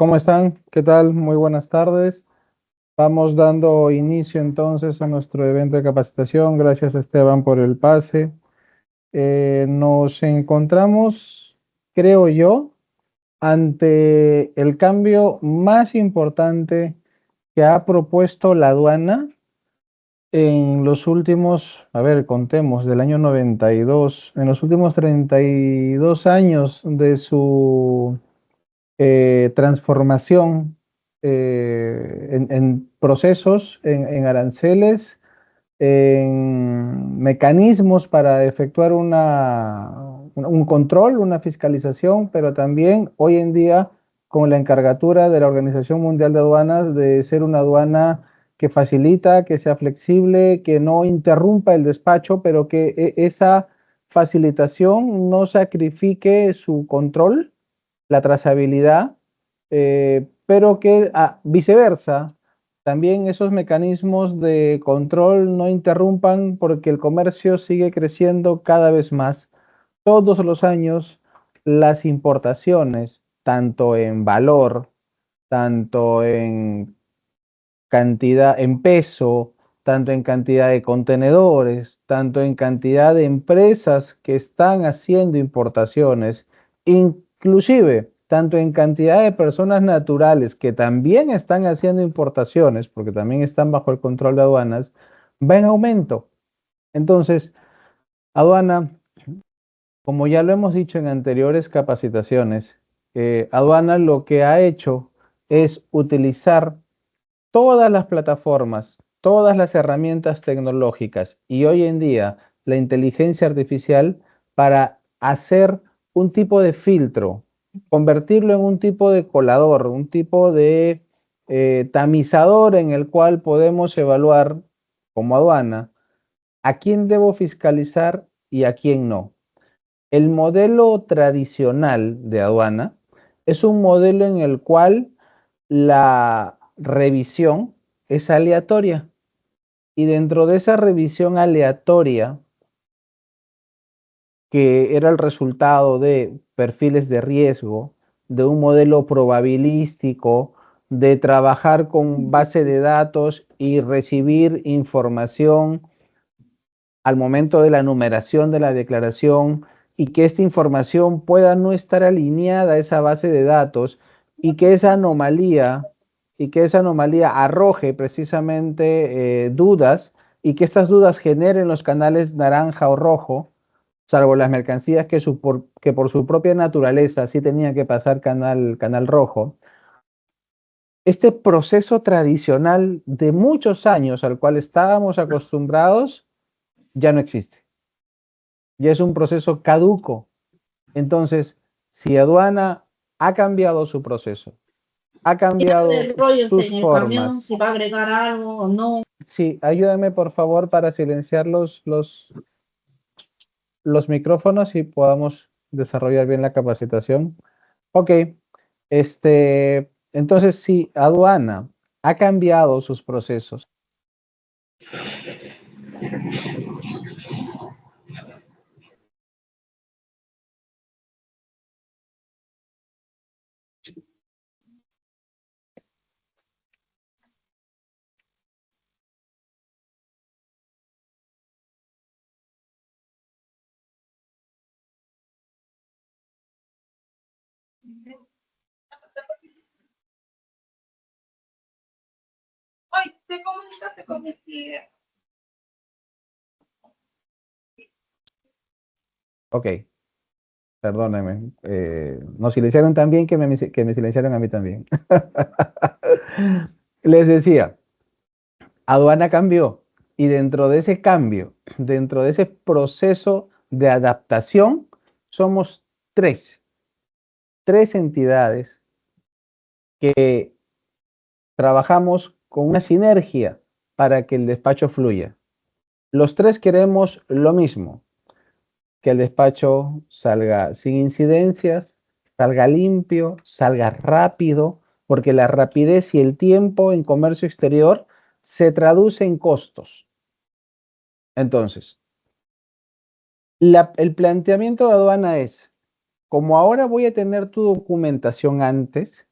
¿Cómo están? ¿Qué tal? Muy buenas tardes. Vamos dando inicio entonces a nuestro evento de capacitación. Gracias, Esteban, por el pase. Nos encontramos, creo yo, ante el cambio más importante que ha propuesto la aduana en los últimos, a ver, contemos, del año 92, en los últimos 32 años de su transformación en procesos, en aranceles, en mecanismos para efectuar un control, una fiscalización, pero también hoy en día con la encargatura de la Organización Mundial de Aduanas de ser una aduana que facilita, que sea flexible, que no interrumpa el despacho, pero que esa facilitación no sacrifique su control, la trazabilidad, pero que viceversa, también esos mecanismos de control no interrumpan porque el comercio sigue creciendo cada vez más. Todos los años las importaciones, tanto en valor, tanto en cantidad, en peso, tanto en cantidad de contenedores, tanto en cantidad de empresas que están haciendo importaciones, inclusive tanto en cantidad de personas naturales que también están haciendo importaciones, porque también están bajo el control de aduanas, va en aumento. Entonces, aduana, como ya lo hemos dicho en anteriores capacitaciones, aduana lo que ha hecho es utilizar todas las plataformas, todas las herramientas tecnológicas y hoy en día la inteligencia artificial para hacer un tipo de filtro, convertirlo en un tipo de colador, un tipo de tamizador en el cual podemos evaluar como aduana a quién debo fiscalizar y a quién no. El modelo tradicional de aduana es un modelo en el cual la revisión es aleatoria y dentro de esa revisión aleatoria, que era el resultado de perfiles de riesgo, de un modelo probabilístico, de trabajar con base de datos y recibir información al momento de la numeración de la declaración y que esta información pueda no estar alineada a esa base de datos y que esa anomalía arroje precisamente dudas y que estas dudas generen los canales naranja o rojo, salvo las mercancías que por su propia naturaleza sí tenían que pasar canal rojo. Este proceso tradicional de muchos años al cual estábamos acostumbrados ya no existe. Ya es un proceso caduco. Entonces, si aduana ha cambiado su proceso, ha Ya cambiado del rollo sus en el camión, formas. si va a agregar algo o no. Sí, ayúdame por favor para silenciar los micrófonos y podamos desarrollar bien la capacitación. Ok, entonces si aduana ha cambiado sus procesos. Ay, te comunicaste con mi tía. Ok, perdónenme. Nos silenciaron también que me silenciaron a mí también. Les decía, aduana cambió y dentro de ese cambio, dentro de ese proceso de adaptación, somos tres entidades que trabajamos con una sinergia para que el despacho fluya. Los tres queremos lo mismo, que el despacho salga sin incidencias, salga limpio, salga rápido, porque la rapidez y el tiempo en comercio exterior se traduce en costos. Entonces, el planteamiento de aduana es, como ahora voy a tener tu documentación antes,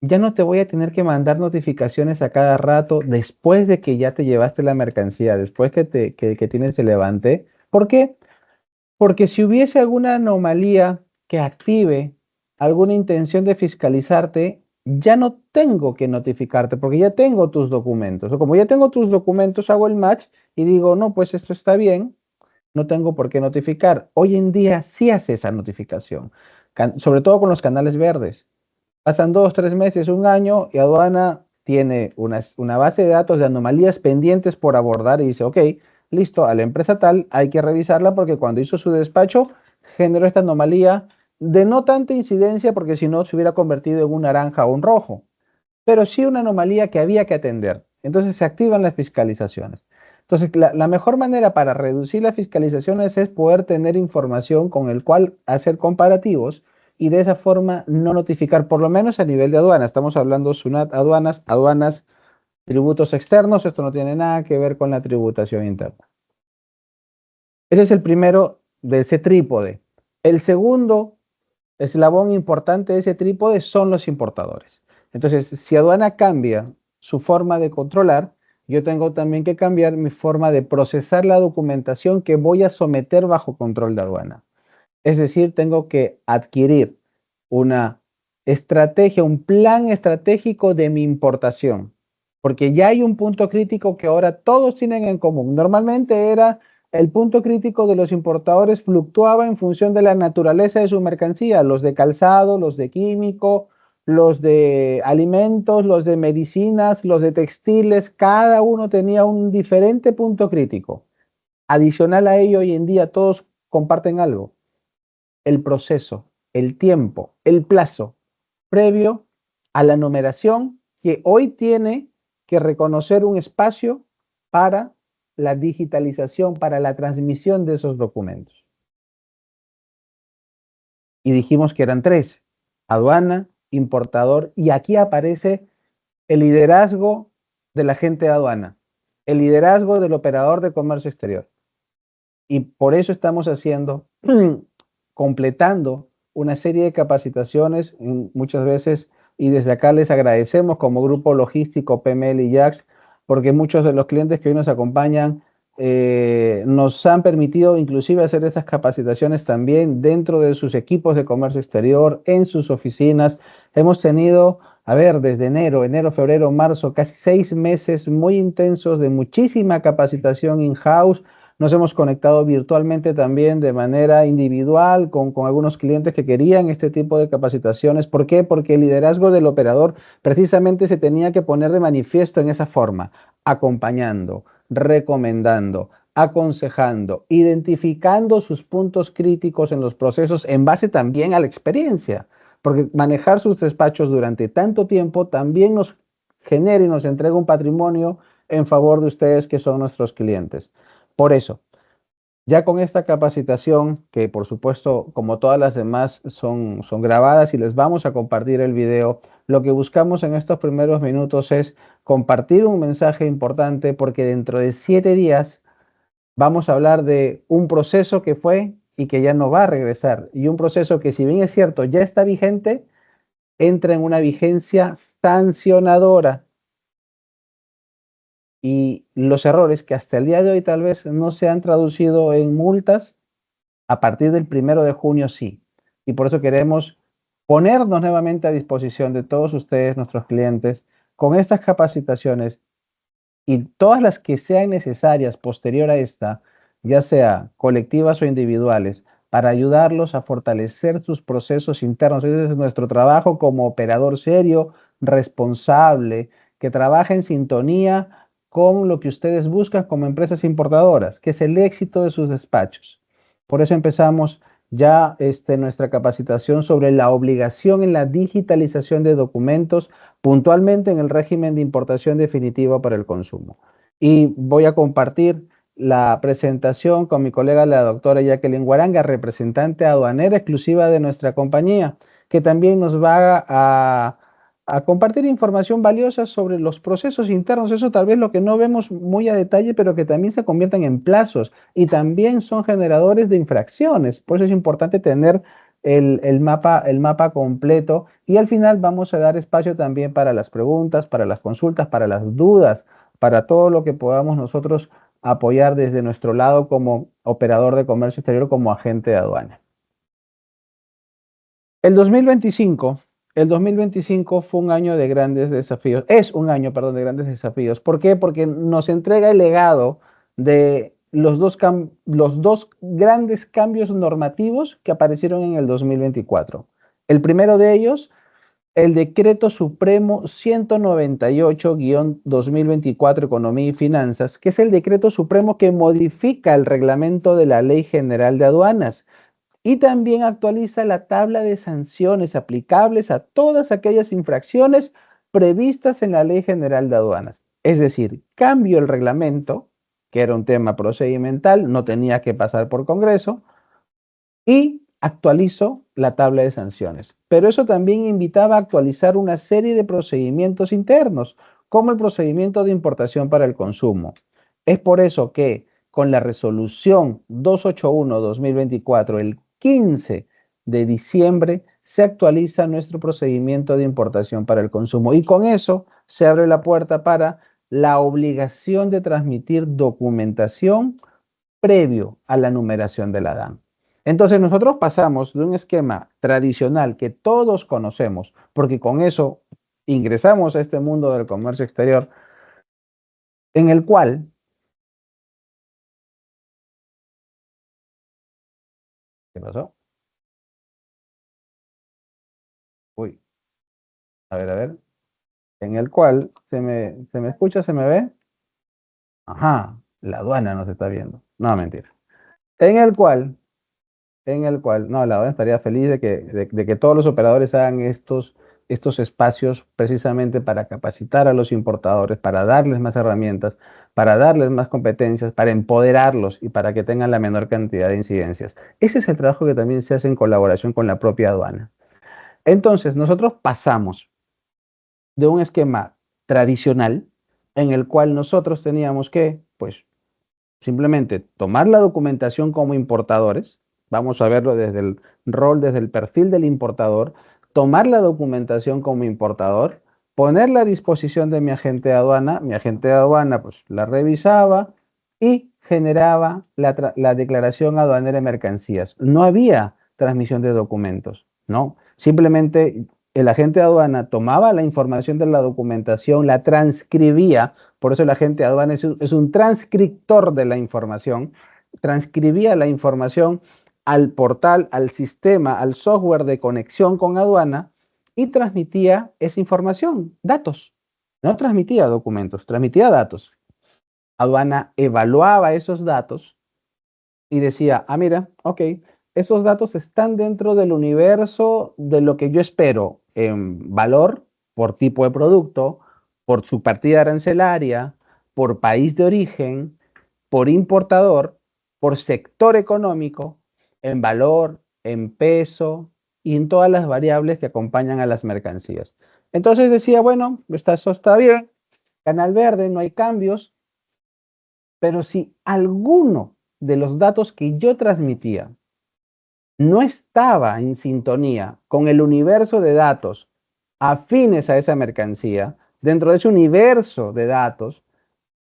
ya no te voy a tener que mandar notificaciones a cada rato después de que ya te llevaste la mercancía, después que tienes el levante. ¿Por qué? Porque si hubiese alguna anomalía que active alguna intención de fiscalizarte, ya no tengo que notificarte porque ya tengo tus documentos. O como ya tengo tus documentos, hago el match y digo, no, pues esto está bien, no tengo por qué notificar. Hoy en día sí hace esa notificación, sobre todo con los canales verdes. Pasan 2, 3 meses, un año y aduana tiene una base de datos de anomalías pendientes por abordar y dice, ok, listo, a la empresa tal hay que revisarla porque cuando hizo su despacho generó esta anomalía de no tanta incidencia porque si no se hubiera convertido en un naranja o un rojo, pero sí una anomalía que había que atender. Entonces se activan las fiscalizaciones. Entonces, la mejor manera para reducir las fiscalizaciones es poder tener información con el cual hacer comparativos y de esa forma no notificar, por lo menos a nivel de aduana. Estamos hablando SUNAT, aduanas, aduanas, tributos externos. Esto no tiene nada que ver con la tributación interna. Ese es el primero de ese trípode. El segundo eslabón importante de ese trípode son los importadores. Entonces, si aduana cambia su forma de controlar, yo tengo también que cambiar mi forma de procesar la documentación que voy a someter bajo control de aduana. Es decir, tengo que adquirir una estrategia, un plan estratégico de mi importación, porque ya hay un punto crítico que ahora todos tienen en común. Normalmente era el punto crítico de los importadores fluctuaba en función de la naturaleza de su mercancía, los de calzado, los de químico, los de alimentos, los de medicinas, los de textiles, cada uno tenía un diferente punto crítico. Adicional a ello, hoy en día todos comparten algo, el proceso, el tiempo, el plazo previo a la numeración que hoy tiene que reconocer un espacio para la digitalización, para la transmisión de esos documentos. Y dijimos que eran tres, aduana, importador, y aquí aparece el liderazgo del agente de aduana, el liderazgo del operador de comercio exterior. Y por eso estamos haciendo, completando una serie de capacitaciones muchas veces, y desde acá les agradecemos como grupo logístico PML y JAX, porque muchos de los clientes que hoy nos acompañan nos han permitido inclusive hacer estas capacitaciones también dentro de sus equipos de comercio exterior, en sus oficinas. Hemos tenido, a ver, desde enero, febrero, marzo, casi 6 meses muy intensos de muchísima capacitación in-house. Nos hemos conectado virtualmente también de manera individual con algunos clientes que querían este tipo de capacitaciones. ¿Por qué? Porque el liderazgo del operador precisamente se tenía que poner de manifiesto en esa forma, acompañando, recomendando, aconsejando, identificando sus puntos críticos en los procesos en base también a la experiencia. Porque manejar sus despachos durante tanto tiempo también nos genera y nos entrega un patrimonio en favor de ustedes que son nuestros clientes. Por eso, ya con esta capacitación, que por supuesto, como todas las demás, son grabadas y les vamos a compartir el video, lo que buscamos en estos primeros minutos es compartir un mensaje importante porque dentro de 7 días vamos a hablar de un proceso que fue y que ya no va a regresar. Y un proceso que, si bien es cierto, ya está vigente, entra en una vigencia sancionadora. Y los errores que hasta el día de hoy tal vez no se han traducido en multas, a partir del 1 de junio sí. Y por eso queremos ponernos nuevamente a disposición de todos ustedes, nuestros clientes, con estas capacitaciones y todas las que sean necesarias posterior a esta, ya sea colectivas o individuales, para ayudarlos a fortalecer sus procesos internos. Ese es nuestro trabajo como operador serio, responsable, que trabaja en sintonía con lo que ustedes buscan como empresas importadoras, que es el éxito de sus despachos. Por eso empezamos ya nuestra capacitación sobre la obligación en la digitalización de documentos, puntualmente en el régimen de importación definitiva para el consumo. Y voy a compartir la presentación con mi colega, la doctora Jacqueline Guaranga, representante aduanera exclusiva de nuestra compañía, que también nos va a compartir información valiosa sobre los procesos internos. Eso tal vez lo que no vemos muy a detalle, pero que también se convierten en plazos y también son generadores de infracciones. Por eso es importante tener el mapa completo y al final vamos a dar espacio también para las preguntas, para las consultas, para las dudas, para todo lo que podamos nosotros apoyar desde nuestro lado como operador de comercio exterior, como agente de aduana. El 2025, el 2025 fue un año de grandes desafíos, es un año, perdón, de grandes desafíos. ¿Por qué? Porque nos entrega el legado de los dos grandes cambios normativos que aparecieron en el 2024. El primero de ellos, el Decreto Supremo 198-2024, Economía y Finanzas, que es el decreto supremo que modifica el reglamento de la Ley General de Aduanas y también actualiza la tabla de sanciones aplicables a todas aquellas infracciones previstas en la Ley General de Aduanas. Es decir, cambio el reglamento, que era un tema procedimental, no tenía que pasar por Congreso, y actualizo la tabla de sanciones. Pero eso también invitaba a actualizar una serie de procedimientos internos, como el procedimiento de importación para el consumo. Es por eso que con la resolución 281-2024, el 15 de diciembre, se actualiza nuestro procedimiento de importación para el consumo. Y con eso se abre la puerta para la obligación de transmitir documentación previo a la numeración de la DAN. Entonces nosotros pasamos de un esquema tradicional que todos conocemos, porque con eso ingresamos a este mundo del comercio exterior, en el cual... ¿Qué pasó? Uy, a ver. En el cual se me escucha, se me ve. Ajá, la aduana nos está viendo. No, mentira. En el cual no, la verdad estaría feliz de que todos los operadores hagan estos espacios precisamente para capacitar a los importadores, para darles más herramientas, para darles más competencias, para empoderarlos y para que tengan la menor cantidad de incidencias. Ese es el trabajo que también se hace en colaboración con la propia aduana. Entonces, nosotros pasamos de un esquema tradicional en el cual nosotros teníamos que, pues, simplemente tomar la documentación como importadores, vamos a verlo desde el rol, desde el perfil del importador, tomar la documentación como importador, ponerla a disposición de mi agente de aduana pues la revisaba y generaba la declaración aduanera de mercancías. No había transmisión de documentos, ¿no? Simplemente el agente de aduana tomaba la información de la documentación, la transcribía, por eso el agente de aduana es un transcriptor de la información, transcribía la información al portal, al sistema, al software de conexión con aduana y transmitía esa información, datos. No transmitía documentos, transmitía datos. Aduana evaluaba esos datos y decía, ah, mira, ok, esos datos están dentro del universo de lo que yo espero en valor por tipo de producto, por su partida arancelaria, por país de origen, por importador, por sector económico, en valor, en peso y en todas las variables que acompañan a las mercancías. Entonces decía, bueno, eso está bien, canal verde, no hay cambios, pero si alguno de los datos que yo transmitía no estaba en sintonía con el universo de datos afines a esa mercancía, dentro de ese universo de datos,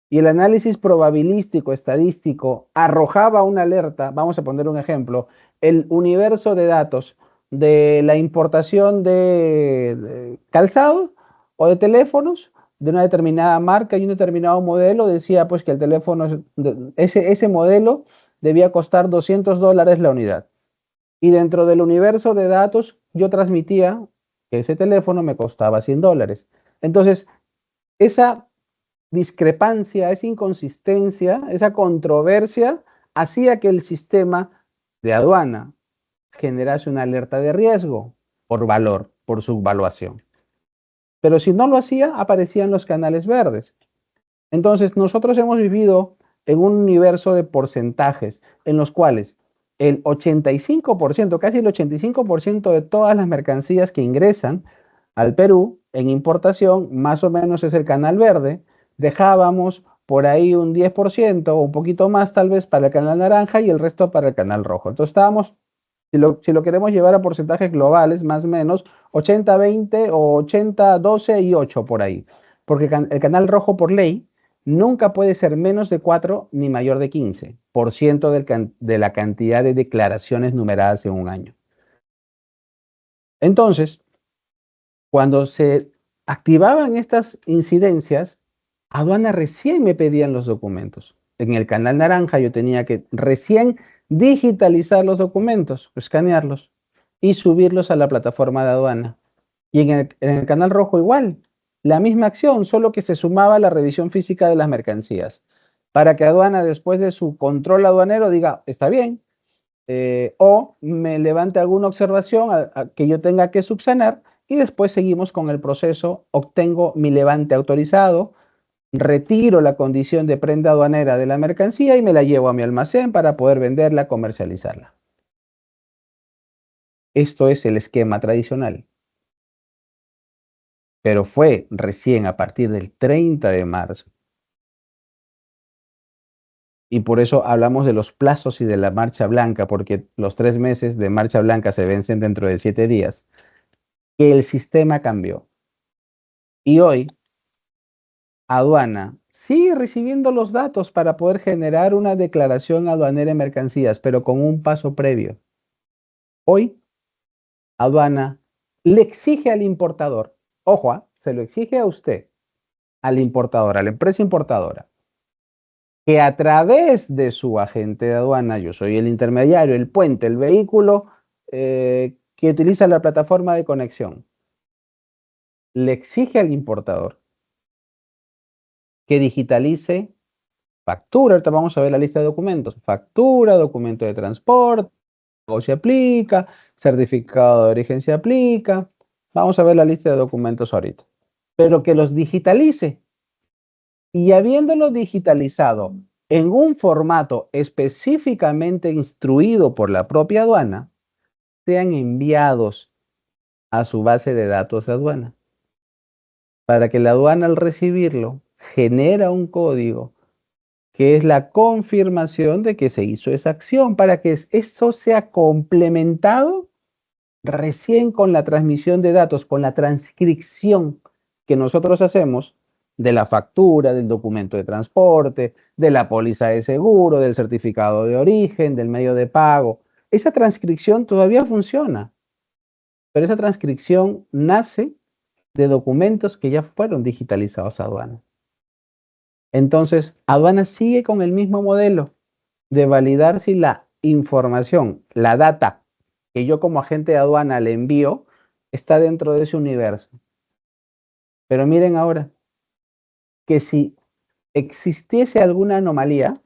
y el análisis probabilístico, estadístico, arrojaba una alerta, vamos a poner un ejemplo, el universo de datos de la importación de calzados o de teléfonos de una determinada marca y un determinado modelo, decía pues que el teléfono, ese modelo debía costar $200 la unidad. Y dentro del universo de datos yo transmitía que ese teléfono me costaba $100. Entonces, esa discrepancia, esa inconsistencia, esa controversia hacía que el sistema de aduana generase una alerta de riesgo por valor, por subvaluación. Pero si no lo hacía, aparecían los canales verdes. Entonces, nosotros hemos vivido en un universo de porcentajes en los cuales el 85%, casi el 85% de todas las mercancías que ingresan al Perú en importación, más o menos es el canal verde. Dejábamos por ahí un 10% o un poquito más tal vez para el canal naranja y el resto para el canal rojo. Entonces estábamos Si lo queremos llevar a porcentajes globales, más o menos 80-20 o 80-12 y 8 por ahí. Porque el canal rojo por ley nunca puede ser menos de 4 ni mayor de 15% de la cantidad de declaraciones numeradas en un año. Entonces, cuando se activaban estas incidencias, aduana recién me pedían los documentos. En el canal naranja yo tenía que recién digitalizar los documentos, escanearlos y subirlos a la plataforma de aduana. Y en el canal rojo igual, la misma acción, solo que se sumaba la revisión física de las mercancías, para que aduana después de su control aduanero diga, está bien, o me levante alguna observación que yo tenga que subsanar y después seguimos con el proceso, obtengo mi levante autorizado, retiro la condición de prenda aduanera de la mercancía y me la llevo a mi almacén para poder venderla, comercializarla. Esto es el esquema tradicional. Pero fue recién a partir del 30 de marzo. Y por eso hablamos de los plazos y de la marcha blanca, porque los 3 meses de marcha blanca se vencen dentro de 7 días, que el sistema cambió. Y hoy, aduana sigue recibiendo los datos para poder generar una declaración aduanera de mercancías, pero con un paso previo. Hoy, aduana le exige al importador, ojo, se lo exige a usted, al importador, a la empresa importadora, que a través de su agente de aduana, yo soy el intermediario, el puente, el vehículo que utiliza la plataforma de conexión, le exige al importador que digitalice factura. Ahorita vamos a ver la lista de documentos: factura, documento de transporte, pago se aplica, certificado de origen se aplica. Vamos a ver la lista de documentos ahorita, pero que los digitalice. Y habiéndolo digitalizado en un formato específicamente instruido por la propia aduana, sean enviados a su base de datos de aduana, para que la aduana, al recibirlo, genera un código que es la confirmación de que se hizo esa acción, para que eso sea complementado recién con la transmisión de datos, con la transcripción que nosotros hacemos de la factura, del documento de transporte, de la póliza de seguro, del certificado de origen, del medio de pago. Esa transcripción todavía funciona, pero esa transcripción nace de documentos que ya fueron digitalizados a aduana. Entonces, aduana sigue con el mismo modelo de validar si la información, la data que yo como agente de aduana le envío, está dentro de ese universo. Pero miren ahora, que si existiese alguna anomalía,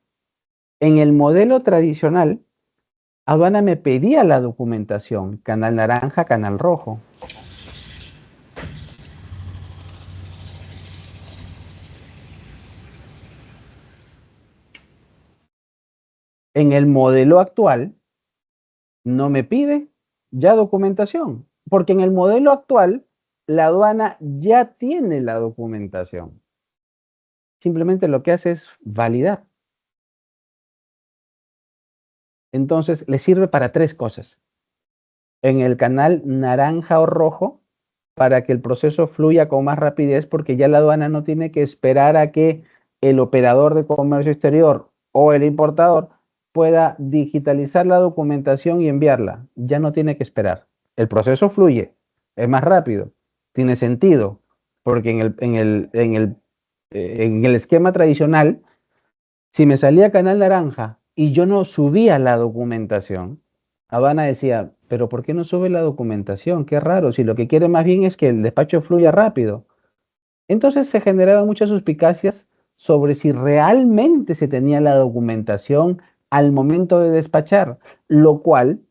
en el modelo tradicional, aduana me pedía la documentación, canal naranja, canal rojo. En el modelo actual, no me pide ya documentación, porque en el modelo actual, la aduana ya tiene la documentación. Simplemente lo que hace es validar. Entonces, le sirve para 3 cosas. En el canal naranja o rojo, para que el proceso fluya con más rapidez, porque ya la aduana no tiene que esperar a que el operador de comercio exterior o el importador pueda digitalizar la documentación y enviarla. Ya no tiene que esperar. El proceso fluye, es más rápido, tiene sentido, porque en el esquema tradicional, si me salía canal naranja y yo no subía la documentación, aduana decía, pero ¿por qué no sube la documentación? Qué raro, si lo que quiere más bien es que el despacho fluya rápido. Entonces se generaban muchas suspicacias sobre si realmente se tenía la documentación al momento de despachar, lo cual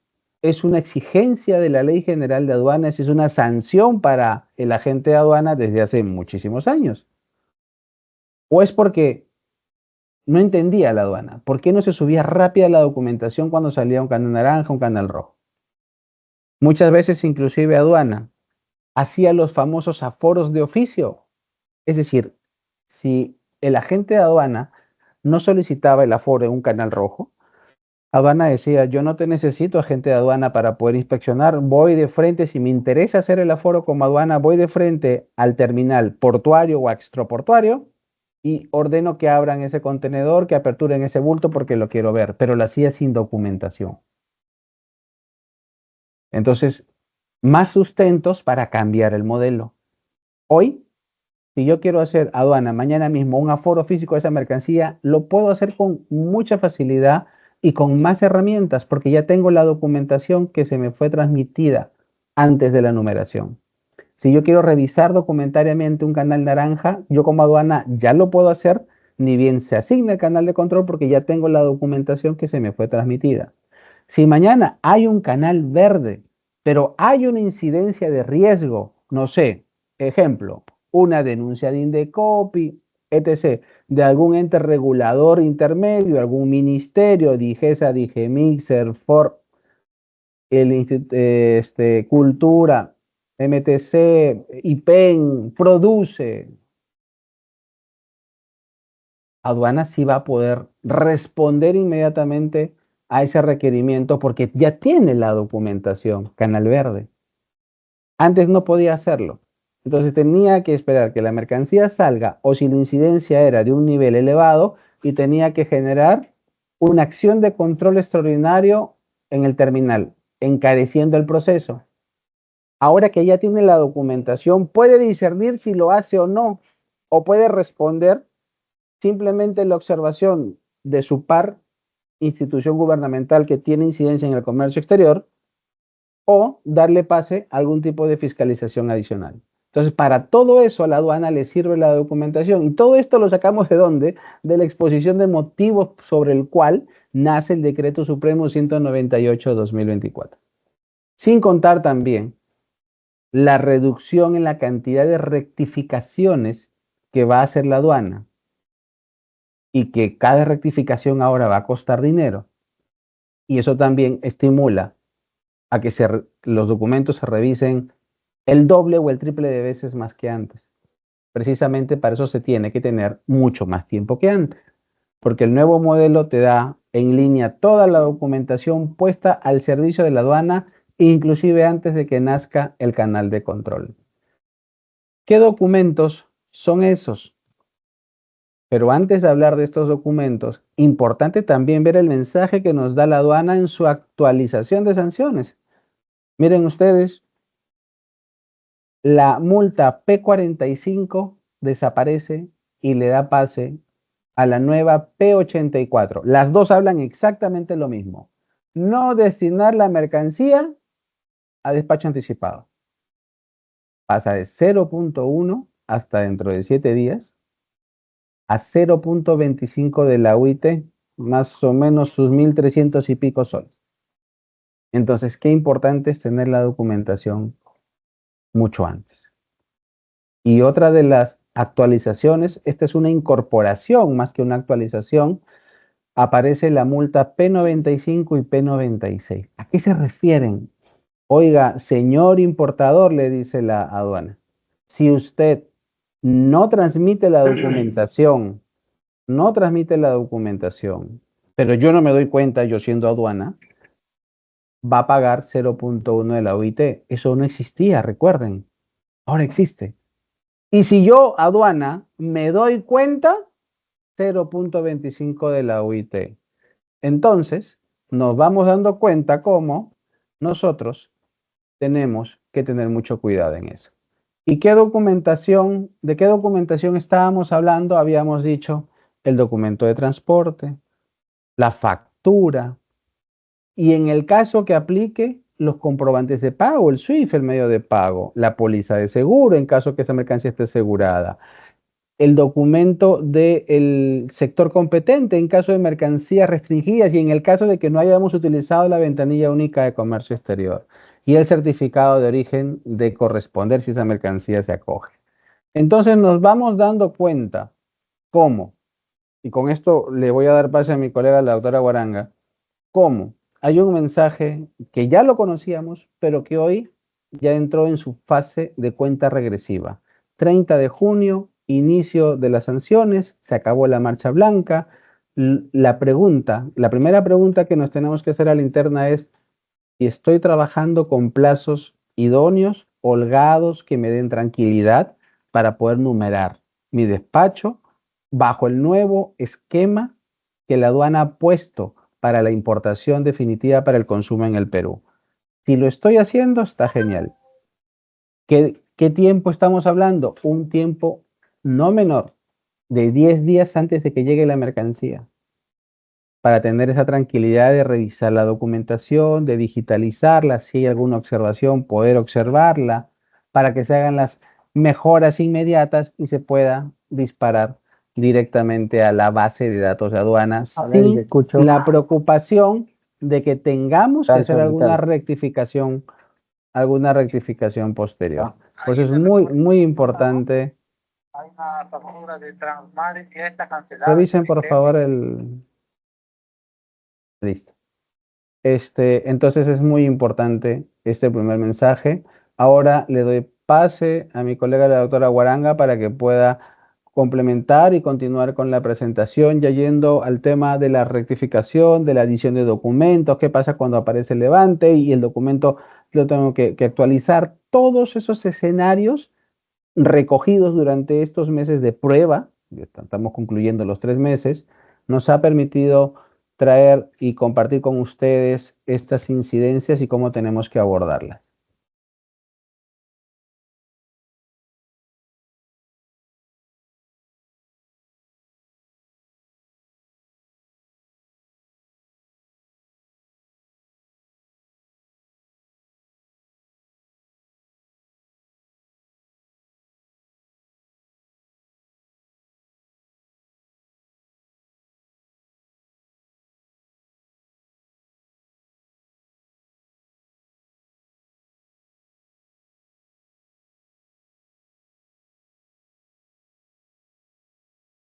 es una exigencia de la Ley General de Aduanas, es una sanción para el agente de aduana desde hace muchísimos años. ¿O es porque no entendía la aduana? ¿Por qué no se subía rápida la documentación cuando salía un canal naranja, un canal rojo? Muchas veces inclusive aduana hacía los famosos aforos de oficio. Es decir, si el agente de aduana no solicitaba el aforo en un canal rojo, Aduana decía, yo no te necesito agente de aduana para poder inspeccionar, voy de frente, si me interesa hacer el aforo como aduana, voy de frente al terminal portuario o extraportuario y ordeno que abran ese contenedor, que aperturen ese bulto porque lo quiero ver, pero lo hacía sin documentación. Entonces, más sustentos para cambiar el modelo. Hoy, si yo quiero hacer aduana mañana mismo un aforo físico de esa mercancía, lo puedo hacer con mucha facilidad y con más herramientas, porque ya tengo la documentación que se me fue transmitida antes de la numeración. Si yo quiero revisar documentariamente un canal naranja, yo como aduana ya lo puedo hacer, ni bien se asigna el canal de control porque ya tengo la documentación que se me fue transmitida. Si mañana hay un canal verde, pero hay una incidencia de riesgo, no sé, ejemplo, una denuncia de Indecopi, etc., de algún ente regulador intermedio, algún ministerio, DIGESA, DIGEMIXER, FOR, Cultura, MTC, IPEN, Produce, aduana sí va a poder responder inmediatamente a ese requerimiento porque ya tiene la documentación, Canal Verde. Antes no podía hacerlo. Entonces tenía que esperar que la mercancía salga o si la incidencia era de un nivel elevado y tenía que generar una acción de control extraordinario en el terminal, encareciendo el proceso. Ahora que ya tiene la documentación, puede discernir si lo hace o no, o puede responder simplemente la observación de su par institución gubernamental que tiene incidencia en el comercio exterior o darle pase a algún tipo de fiscalización adicional. Entonces, para todo eso a la aduana le sirve la documentación y todo esto lo sacamos de dónde? De la exposición de motivos sobre el cual nace el Decreto Supremo 198/2024. Sin contar también la reducción en la cantidad de rectificaciones que va a hacer la aduana y que cada rectificación ahora va a costar dinero. Y eso también estimula a que los documentos se revisen el doble o el triple de veces más que antes. Precisamente para eso se tiene que tener mucho más tiempo que antes, porque el nuevo modelo te da en línea toda la documentación puesta al servicio de la aduana, inclusive antes de que nazca el canal de control. ¿Qué documentos son esos? Pero antes de hablar de estos documentos, importante también ver el mensaje que nos da la aduana en su actualización de sanciones. Miren ustedes, la multa P45 desaparece y le da pase a la nueva P84. Las dos hablan exactamente lo mismo. No destinar la mercancía a despacho anticipado. Pasa de 0.1 hasta dentro de 7 días a 0.25 de la UIT, más o menos sus 1.300 y pico soles. Entonces, qué importante es tener la documentación mucho antes. Y otra de las actualizaciones, esta es una incorporación más que una actualización, aparece la multa P95 y P96. ¿A qué se refieren? Oiga, señor importador, le dice la aduana, si usted no transmite la documentación, pero yo no me doy cuenta, yo siendo aduana, va a pagar 0.1 de la OIT. Eso no existía, recuerden. Ahora existe. Y si yo, aduana, me doy cuenta, 0.25 de la UIT. Entonces, nos vamos dando cuenta cómo nosotros tenemos que tener mucho cuidado en eso. ¿Y qué documentación, de qué documentación estábamos hablando? Habíamos dicho el documento de transporte, la factura, y en el caso que aplique, los comprobantes de pago, el SWIFT, el medio de pago, la póliza de seguro en caso que esa mercancía esté asegurada, el documento del sector competente en caso de mercancías restringidas y en el caso de que no hayamos utilizado la ventanilla única de comercio exterior y el certificado de origen de corresponder si esa mercancía se acoge. Entonces nos vamos dando cuenta cómo, y con esto le voy a dar pase a mi colega la doctora Guaranga, cómo hay un mensaje que ya lo conocíamos, pero que hoy ya entró en su fase de cuenta regresiva. 30 de junio, inicio de las sanciones, se acabó la marcha blanca, la primera pregunta que nos tenemos que hacer a la interna es si estoy trabajando con plazos idóneos, holgados, que me den tranquilidad para poder numerar mi despacho bajo el nuevo esquema que la aduana ha puesto para la importación definitiva para el consumo en el Perú. Si lo estoy haciendo, está genial. ¿Qué tiempo estamos hablando? Un tiempo no menor de 10 días antes de que llegue la mercancía, para tener esa tranquilidad de revisar la documentación, de digitalizarla, si hay alguna observación, poder observarla, para que se hagan las mejoras inmediatas y se pueda disparar directamente a la base de datos de aduanas sin la preocupación de que tengamos que hacer alguna rectificación posterior. Por eso es muy importante. Hay una factura de Transmar que está cancelada. Revisen por favor el... Listo. Entonces es muy importante este primer mensaje. Ahora le doy pase a mi colega la doctora Guaranga para que pueda complementar y continuar con la presentación, ya yendo al tema de la rectificación, de la adición de documentos, qué pasa cuando aparece el levante y el documento lo tengo que actualizar. Todos esos escenarios recogidos durante estos meses de prueba, estamos concluyendo los 3 meses, nos ha permitido traer y compartir con ustedes estas incidencias y cómo tenemos que abordarlas.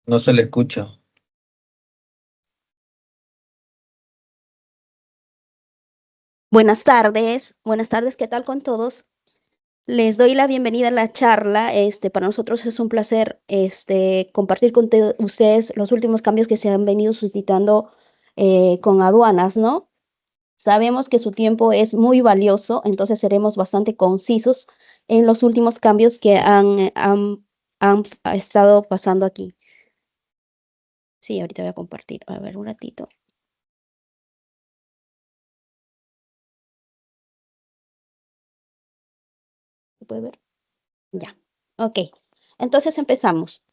No se le escucha. Buenas tardes, ¿qué tal con todos? Les doy la bienvenida a la charla. Para nosotros es un placer compartir con ustedes los últimos cambios que se han venido suscitando con aduanas, ¿no? Sabemos que su tiempo es muy valioso, entonces seremos bastante concisos en los últimos cambios que han estado pasando aquí. Sí, ahorita voy a compartir. A ver, un ratito. ¿Se puede ver? Ya, ok. Entonces empezamos.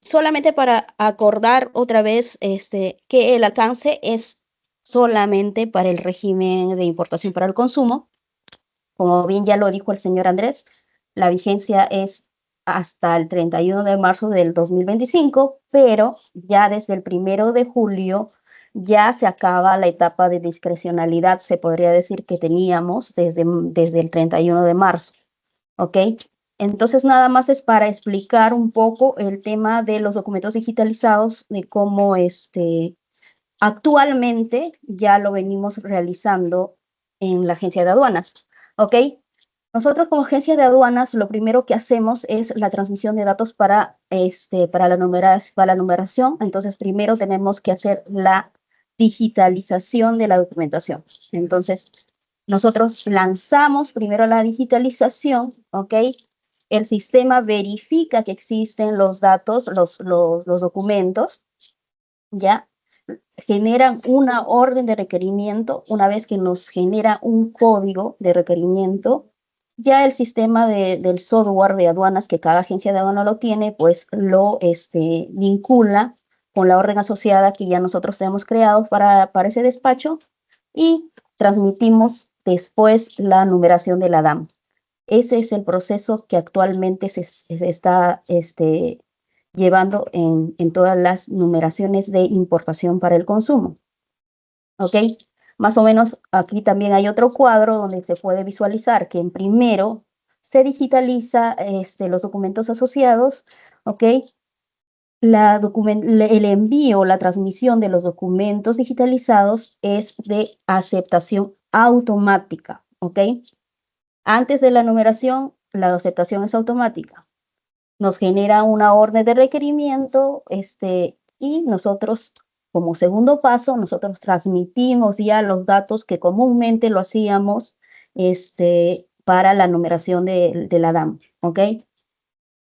Solamente para acordar otra vez que el alcance es solamente para el régimen de importación para el consumo. Como bien ya lo dijo el señor Andrés, la vigencia es hasta el 31 de marzo del 2025, pero ya desde el 1 de julio ya se acaba la etapa de discrecionalidad, se podría decir que teníamos desde el 31 de marzo, ¿ok? Entonces, nada más es para explicar un poco el tema de los documentos digitalizados, de cómo actualmente ya lo venimos realizando en la agencia de aduanas, ¿ok? Nosotros como agencia de aduanas lo primero que hacemos es la transmisión de datos para la numeración. Entonces, primero tenemos que hacer la digitalización de la documentación. Entonces, nosotros lanzamos primero la digitalización, ¿ok? El sistema verifica que existen los datos, los documentos, ¿ya? Generan una orden de requerimiento. Una vez que nos genera un código de requerimiento, ya el sistema del software de aduanas, que cada agencia de aduana lo tiene, pues lo vincula con la orden asociada que ya nosotros hemos creado para ese despacho y transmitimos después la numeración de la DAM. Ese es el proceso que actualmente se está llevando en todas las numeraciones de importación para el consumo. ¿Ok? Más o menos aquí también hay otro cuadro donde se puede visualizar que en primero se digitaliza los documentos asociados, ¿ok? El envío, la transmisión de los documentos digitalizados es de aceptación automática, ¿ok? Antes de la numeración, la aceptación es automática. Nos genera una orden de requerimiento y nosotros, como segundo paso, nosotros transmitimos ya los datos que comúnmente lo hacíamos para la numeración de la DAM, ¿ok?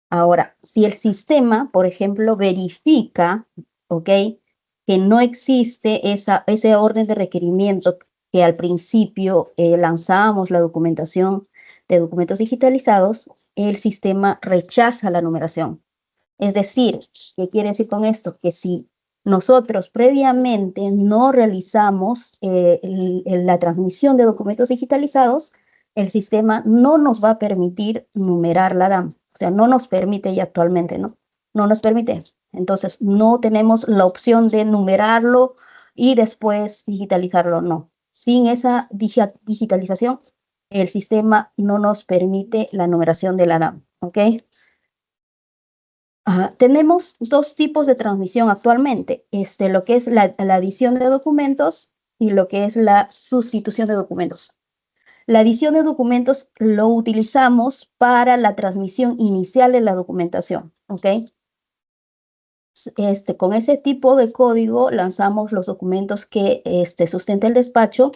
Ahora, si el sistema, por ejemplo, verifica, ¿ok?, que no existe ese orden de requerimiento que al principio lanzábamos la documentación de documentos digitalizados, el sistema rechaza la numeración. Es decir, ¿qué quiere decir con esto? Que si nosotros previamente no realizamos la transmisión de documentos digitalizados, el sistema no nos va a permitir numerar la DAM. O sea, no nos permite ya actualmente, ¿no? No nos permite. Entonces, no tenemos la opción de numerarlo y después digitalizarlo, no. Sin esa digitalización, el sistema no nos permite la numeración de la DAM, ¿ok? Tenemos dos tipos de transmisión actualmente, lo que es la adición de documentos y lo que es la sustitución de documentos. La adición de documentos lo utilizamos para la transmisión inicial de la documentación, ¿ok? Con ese tipo de código lanzamos los documentos que sustenta el despacho,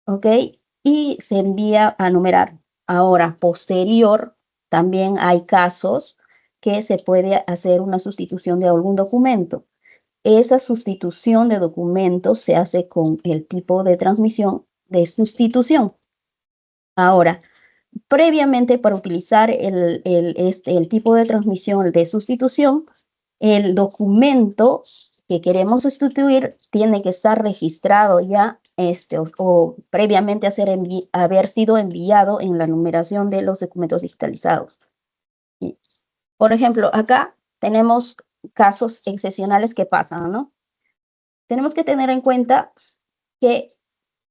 ¿ok? Y se envía a numerar. Ahora, posterior, también hay casos que se puede hacer una sustitución de algún documento. Esa sustitución de documentos se hace con el tipo de transmisión de sustitución. Ahora, previamente para utilizar el tipo de transmisión de sustitución, el documento que queremos sustituir tiene que estar registrado ya o previamente haber sido enviado en la numeración de los documentos digitalizados. Por ejemplo, acá tenemos casos excepcionales que pasan, ¿no? Tenemos que tener en cuenta que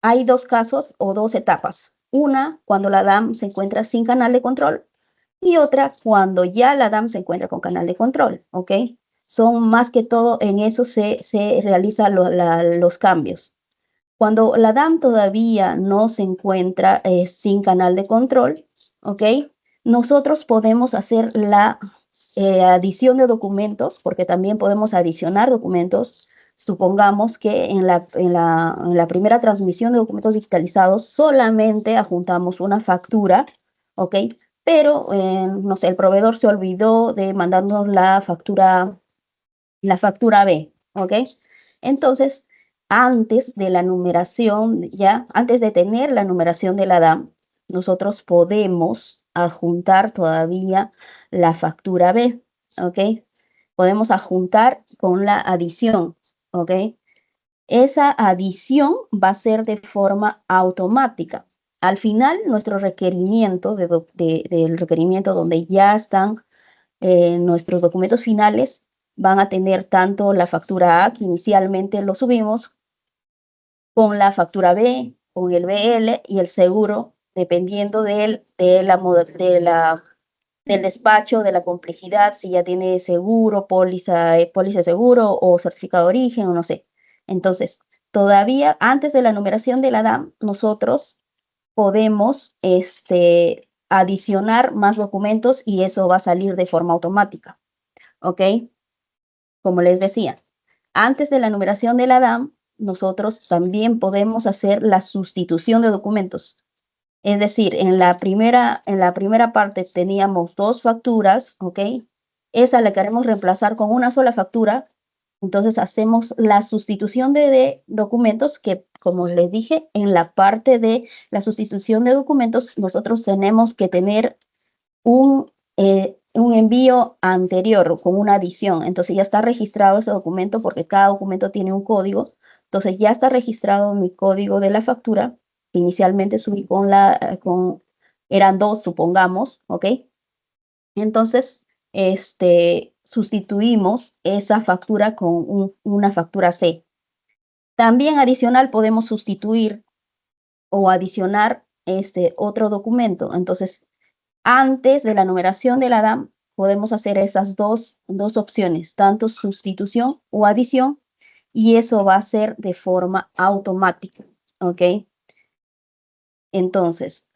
hay dos casos o dos etapas. Una, cuando la DAM se encuentra sin canal de control, y otra, cuando ya la DAM se encuentra con canal de control, ¿ok? Son más que todo, en eso se realizan los cambios. Cuando la DAM todavía no se encuentra sin canal de control, ¿ok? Nosotros podemos hacer la adición de documentos, porque también podemos adicionar documentos. Supongamos que en la primera transmisión de documentos digitalizados solamente adjuntamos una factura, ¿ok? Pero, no sé, el proveedor se olvidó de mandarnos la factura B, ¿ok? Entonces, antes de la numeración, antes de tener la numeración de la DAM, nosotros podemos adjuntar todavía la factura B, ¿ok? Podemos adjuntar con la adición, ¿ok? Esa adición va a ser de forma automática. Al final, nuestro requerimiento del requerimiento donde ya están nuestros documentos finales van a tener tanto la factura A, que inicialmente lo subimos, con la factura B, con el BL y el seguro, dependiendo del despacho, de la complejidad, si ya tiene seguro, póliza de seguro o certificado de origen, o no sé. Entonces, todavía antes de la numeración de la DAM, nosotros podemos adicionar más documentos y eso va a salir de forma automática, ¿ok? Como les decía, antes de la numeración de la DAM, nosotros también podemos hacer la sustitución de documentos. Es decir, en la primera parte teníamos dos facturas, ¿ok? Esa la queremos reemplazar con una sola factura. Entonces hacemos la sustitución de documentos que, como les dije, en la parte de la sustitución de documentos, nosotros tenemos que tener un envío anterior con una adición. Entonces ya está registrado ese documento porque cada documento tiene un código. Entonces ya está registrado mi código de la factura. Inicialmente subí eran dos, supongamos, ¿ok? Entonces, sustituimos esa factura con una factura C. También adicional podemos sustituir o adicionar otro documento. Entonces, antes de la numeración de la DAM, podemos hacer esas dos opciones, tanto sustitución o adición, y eso va a ser de forma automática, ¿ok? Entonces,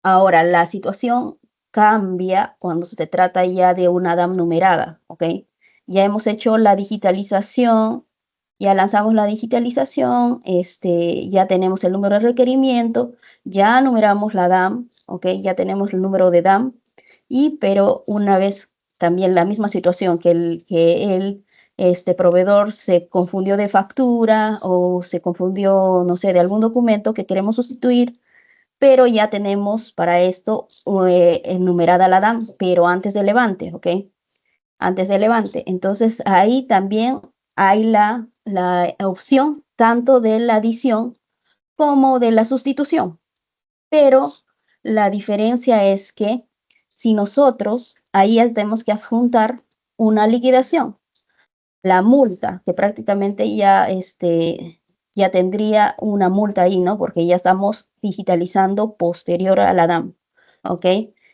ahora la situación cambia cuando se trata ya de una DAM numerada, ¿ok? Ya hemos hecho la digitalización, ya lanzamos la digitalización, ya tenemos el número de requerimiento, ya numeramos la DAM, ¿ok? Ya tenemos el número de DAM, pero una vez también la misma situación que el proveedor se confundió de factura o se confundió, no sé, de algún documento que queremos sustituir, pero ya tenemos para esto enumerada la DAM, pero antes del levante, ¿ok? Antes del levante. Entonces ahí también hay la opción tanto de la adición como de la sustitución. Pero la diferencia es que si nosotros ahí ya tenemos que adjuntar una liquidación, la multa, que prácticamente ya tendría una multa ahí, ¿no? Porque ya estamos digitalizando posterior a la DAM, ¿ok?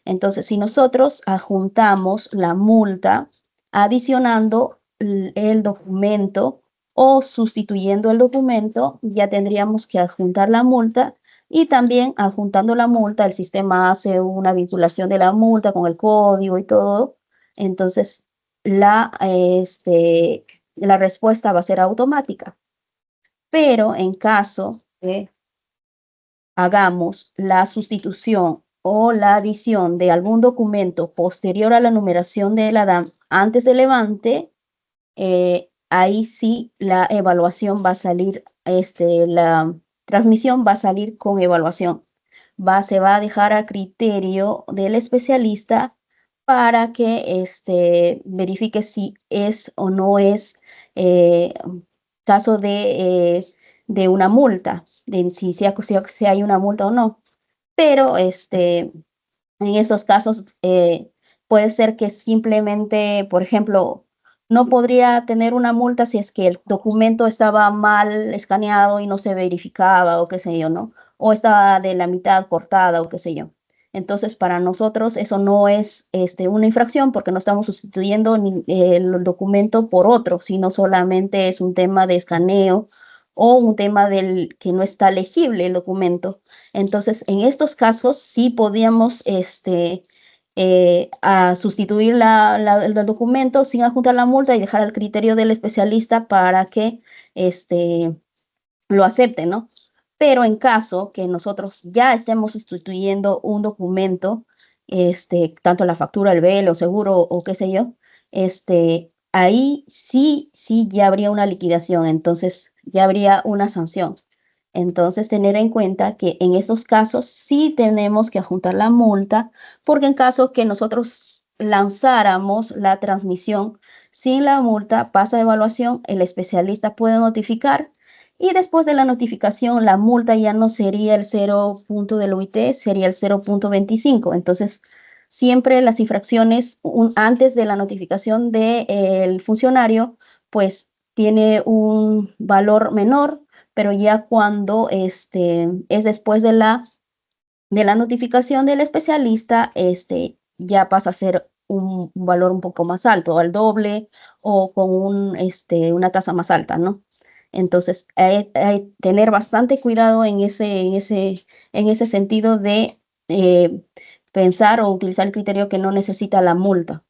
Entonces, si nosotros adjuntamos la multa adicionando el documento o sustituyendo el documento, ya tendríamos que adjuntar la multa y también adjuntando la multa, el sistema hace una vinculación de la multa con el código y todo. Entonces, la, la respuesta va a ser automática. Pero en caso de hagamos la sustitución o la adición de algún documento posterior a la numeración de la DAM antes del levante, ahí sí la evaluación va a salir, la transmisión va a salir con evaluación. Se va a dejar a criterio del especialista para que verifique si es o no es caso de una multa, de si hay una multa o no. Pero en estos casos puede ser que simplemente, por ejemplo, no podría tener una multa si es que el documento estaba mal escaneado y no se verificaba o qué sé yo, ¿no? O estaba de la mitad cortada o qué sé yo. Entonces, para nosotros eso no es una infracción porque no estamos sustituyendo el documento por otro, sino solamente es un tema de escaneo o un tema del que no está legible el documento. Entonces, en estos casos sí podíamos a sustituir el documento sin adjuntar la multa y dejar al criterio del especialista para que lo acepte, ¿no? Pero en caso que nosotros ya estemos sustituyendo un documento, tanto la factura, el bill o seguro o qué sé yo, ahí sí ya habría una liquidación, entonces ya habría una sanción. Entonces, tener en cuenta que en esos casos sí tenemos que adjuntar la multa, porque en caso que nosotros lanzáramos la transmisión sin la multa, pasa a evaluación, el especialista puede notificar y después de la notificación, la multa ya no sería el 0 punto del UIT, sería el 0.25. Entonces, siempre las infracciones antes de la notificación del funcionario, pues tiene un valor menor, pero ya cuando es después de la notificación del especialista, ya pasa a ser un valor un poco más alto, al doble o con una tasa más alta, ¿no? Entonces, hay tener bastante cuidado en ese sentido de pensar o utilizar el criterio que no necesita la multa.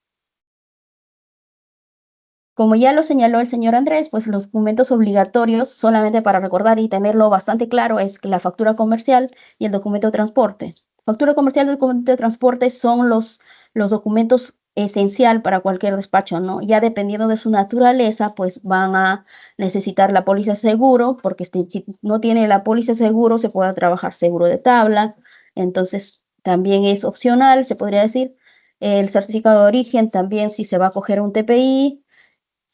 Como ya lo señaló el señor Andrés, pues los documentos obligatorios, solamente para recordar y tenerlo bastante claro, es la factura comercial y el documento de transporte. Factura comercial y documento de transporte son los documentos esencial para cualquier despacho, ¿no? Ya dependiendo de su naturaleza, pues van a necesitar la póliza de seguro, porque si no tiene la póliza de seguro, se puede trabajar seguro de tabla. Entonces, también es opcional, se podría decir. El certificado de origen también, si se va a coger un TPI,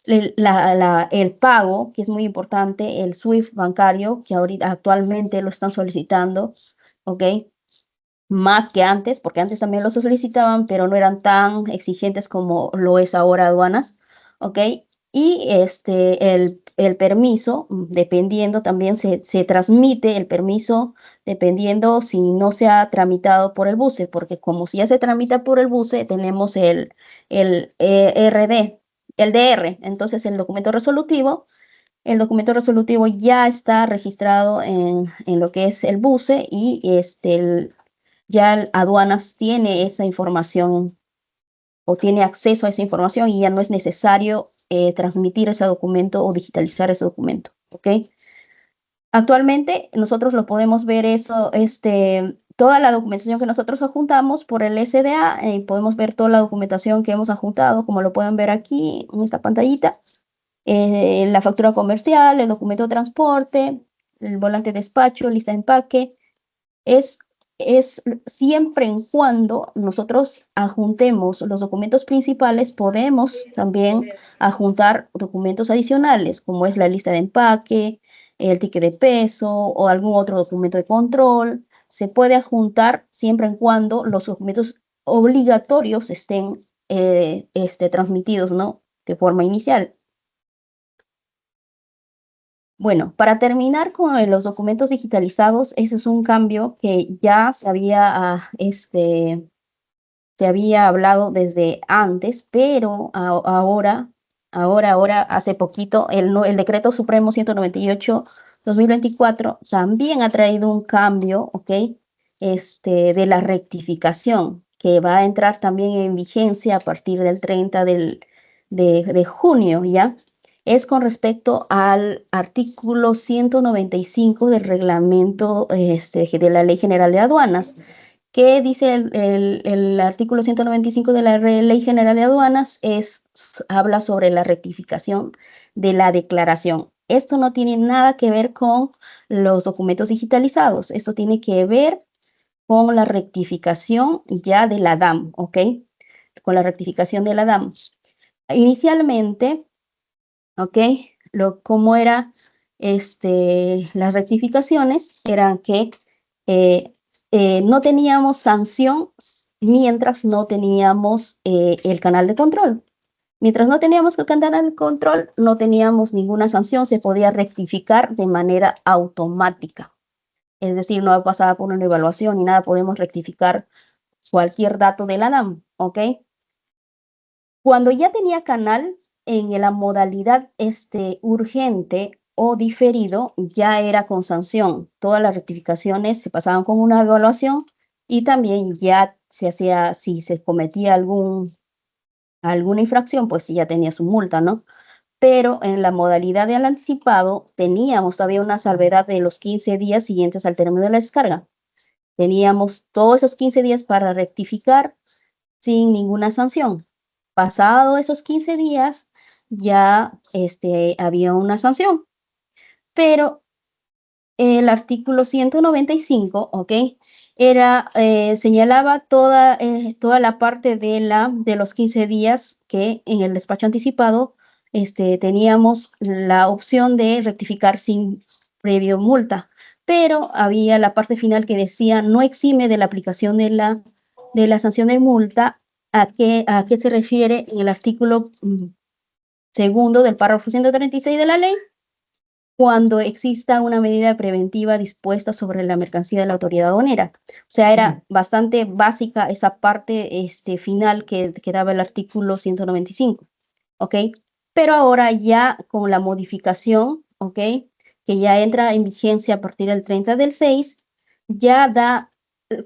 el pago, que es muy importante, el SWIFT bancario, que ahorita actualmente lo están solicitando, ¿ok? Más que antes, porque antes también lo solicitaban, pero no eran tan exigentes como lo es ahora aduanas, ¿ok? Y el permiso, dependiendo también, se transmite el permiso dependiendo si no se ha tramitado por el BUCE, porque como si ya se tramita por el BUCE, tenemos el RD, el DR, entonces el documento resolutivo ya está registrado en lo que es el BUCE y ya aduanas tiene esa información o tiene acceso a esa información y ya no es necesario transmitir ese documento o digitalizar ese documento, ¿ok? Actualmente nosotros lo podemos ver eso, toda la documentación que nosotros adjuntamos por el SDA, podemos ver toda la documentación que hemos adjuntado, como lo pueden ver aquí en esta pantallita, la factura comercial, el documento de transporte, el volante de despacho, lista de empaque, es siempre en cuando nosotros adjuntemos los documentos principales, podemos también adjuntar documentos adicionales, como es la lista de empaque, el ticket de peso o algún otro documento de control. Se puede adjuntar siempre en cuando los documentos obligatorios estén transmitidos, ¿no? De forma inicial. Bueno, para terminar con los documentos digitalizados, ese es un cambio que ya se había hablado desde antes, pero ahora, hace poquito, el Decreto Supremo 198/2024 también ha traído un cambio, ¿ok? De la rectificación, que va a entrar también en vigencia a partir del 30 de junio, ¿ya? Es con respecto al artículo 195 del reglamento de la Ley General de Aduanas. ¿Qué dice el artículo 195 de la Ley General de Aduanas? Habla sobre la rectificación de la declaración. Esto no tiene nada que ver con los documentos digitalizados. Esto tiene que ver con la rectificación ya de la DAM, ¿ok? Con la rectificación de la DAM. Inicialmente, ¿ok? Cómo era las rectificaciones, eran que no teníamos sanción mientras no teníamos el canal de control. Mientras no teníamos el canal de control, no teníamos ninguna sanción, se podía rectificar de manera automática. Es decir, no pasaba por una evaluación ni nada, podemos rectificar cualquier dato de la DAM, ¿ok? Cuando ya tenía canal, en la modalidad urgente o diferido, ya era con sanción. Todas las rectificaciones se pasaban con una evaluación y también ya se hacía, si se cometía alguna infracción, pues sí ya tenía su multa, ¿no? Pero en la modalidad del anticipado teníamos todavía una salvedad de los 15 días siguientes al término de la descarga. Teníamos todos esos 15 días para rectificar sin ninguna sanción. Pasado esos 15 días, ya había una sanción. Pero el artículo 195, ¿ok? Señalaba toda la parte de los 15 días que en el despacho anticipado teníamos la opción de rectificar sin previo multa. Pero había la parte final que decía no exime de la aplicación de la sanción de multa. ¿A qué se refiere en el artículo segundo del párrafo 136 de la ley? Cuando exista una medida preventiva dispuesta sobre la mercancía de la autoridad aduanera. O sea, era bastante básica esa parte final que daba el artículo 195, ¿ok? Pero ahora ya con la modificación, ¿ok? Que ya entra en vigencia a partir del 30 del 6, ya da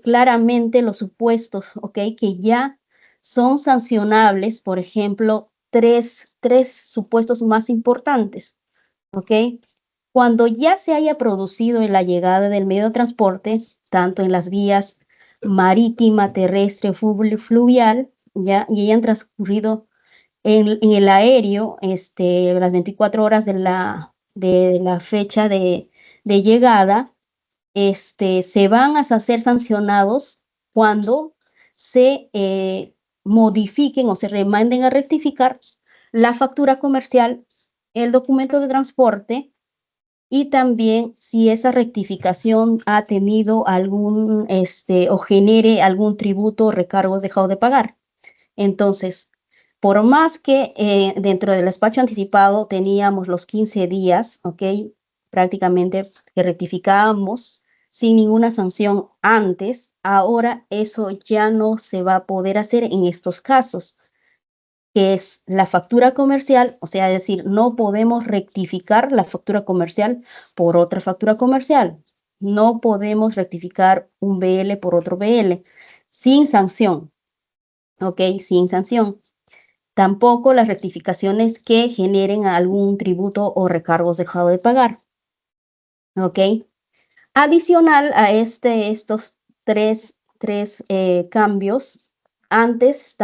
claramente los supuestos, ¿ok? Que ya son sancionables, por ejemplo, tres supuestos más importantes, ¿ok? Cuando ya se haya producido en la llegada del medio de transporte, tanto en las vías marítima, terrestre, fluvial, ya, y hayan transcurrido en el aéreo las 24 horas de la fecha de llegada, se van a ser sancionados cuando se modifiquen o se remanden a rectificar la factura comercial, el documento de transporte, y también si esa rectificación ha tenido algún, o genere algún tributo o recargos dejado de pagar. Entonces, por más que dentro del despacho anticipado teníamos los 15 días, ¿ok? Prácticamente que rectificábamos sin ninguna sanción antes, ahora eso ya no se va a poder hacer en estos casos, que es la factura comercial, o sea, es decir, no podemos rectificar la factura comercial por otra factura comercial. No podemos rectificar un BL por otro BL sin sanción, ¿ok? Sin sanción. tampoco las rectificaciones que generen algún tributo o recargos dejado de pagar. ¿Ok? Adicional a estos tres cambios, antes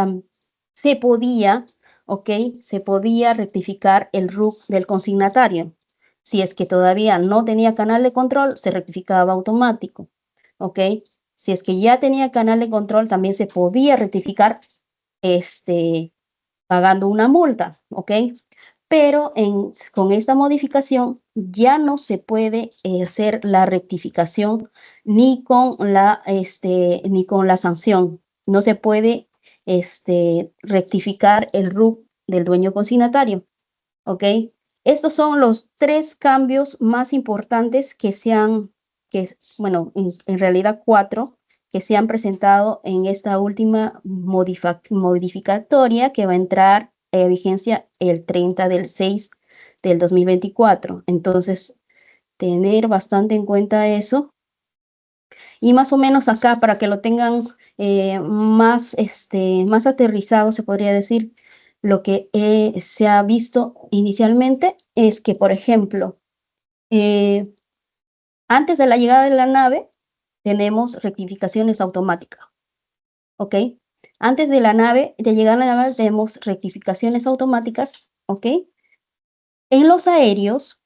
se podía, ¿ok? Se podía rectificar el RUC del consignatario. Si es que todavía no tenía canal de control, se rectificaba automático, ¿ok? Si es que ya tenía canal de control, también se podía rectificar pagando una multa, ¿ok? Pero con esta modificación ya no se puede hacer la rectificación ni con la sanción. No se puede rectificar el RUC del dueño consignatario, ¿ok? Estos son los tres cambios más importantes bueno, en realidad 4, que se han presentado en esta última modificatoria que va a entrar vigencia el 30/6 del 2024. Entonces, tener bastante en cuenta eso. Y más o menos acá, para que lo tengan más aterrizado, se podría decir, lo que se ha visto inicialmente es que, por ejemplo, antes de la llegada de la nave, tenemos rectificaciones automáticas, ¿ok? Antes de llegar a la nave, tenemos rectificaciones automáticas, ¿ok? En los aéreos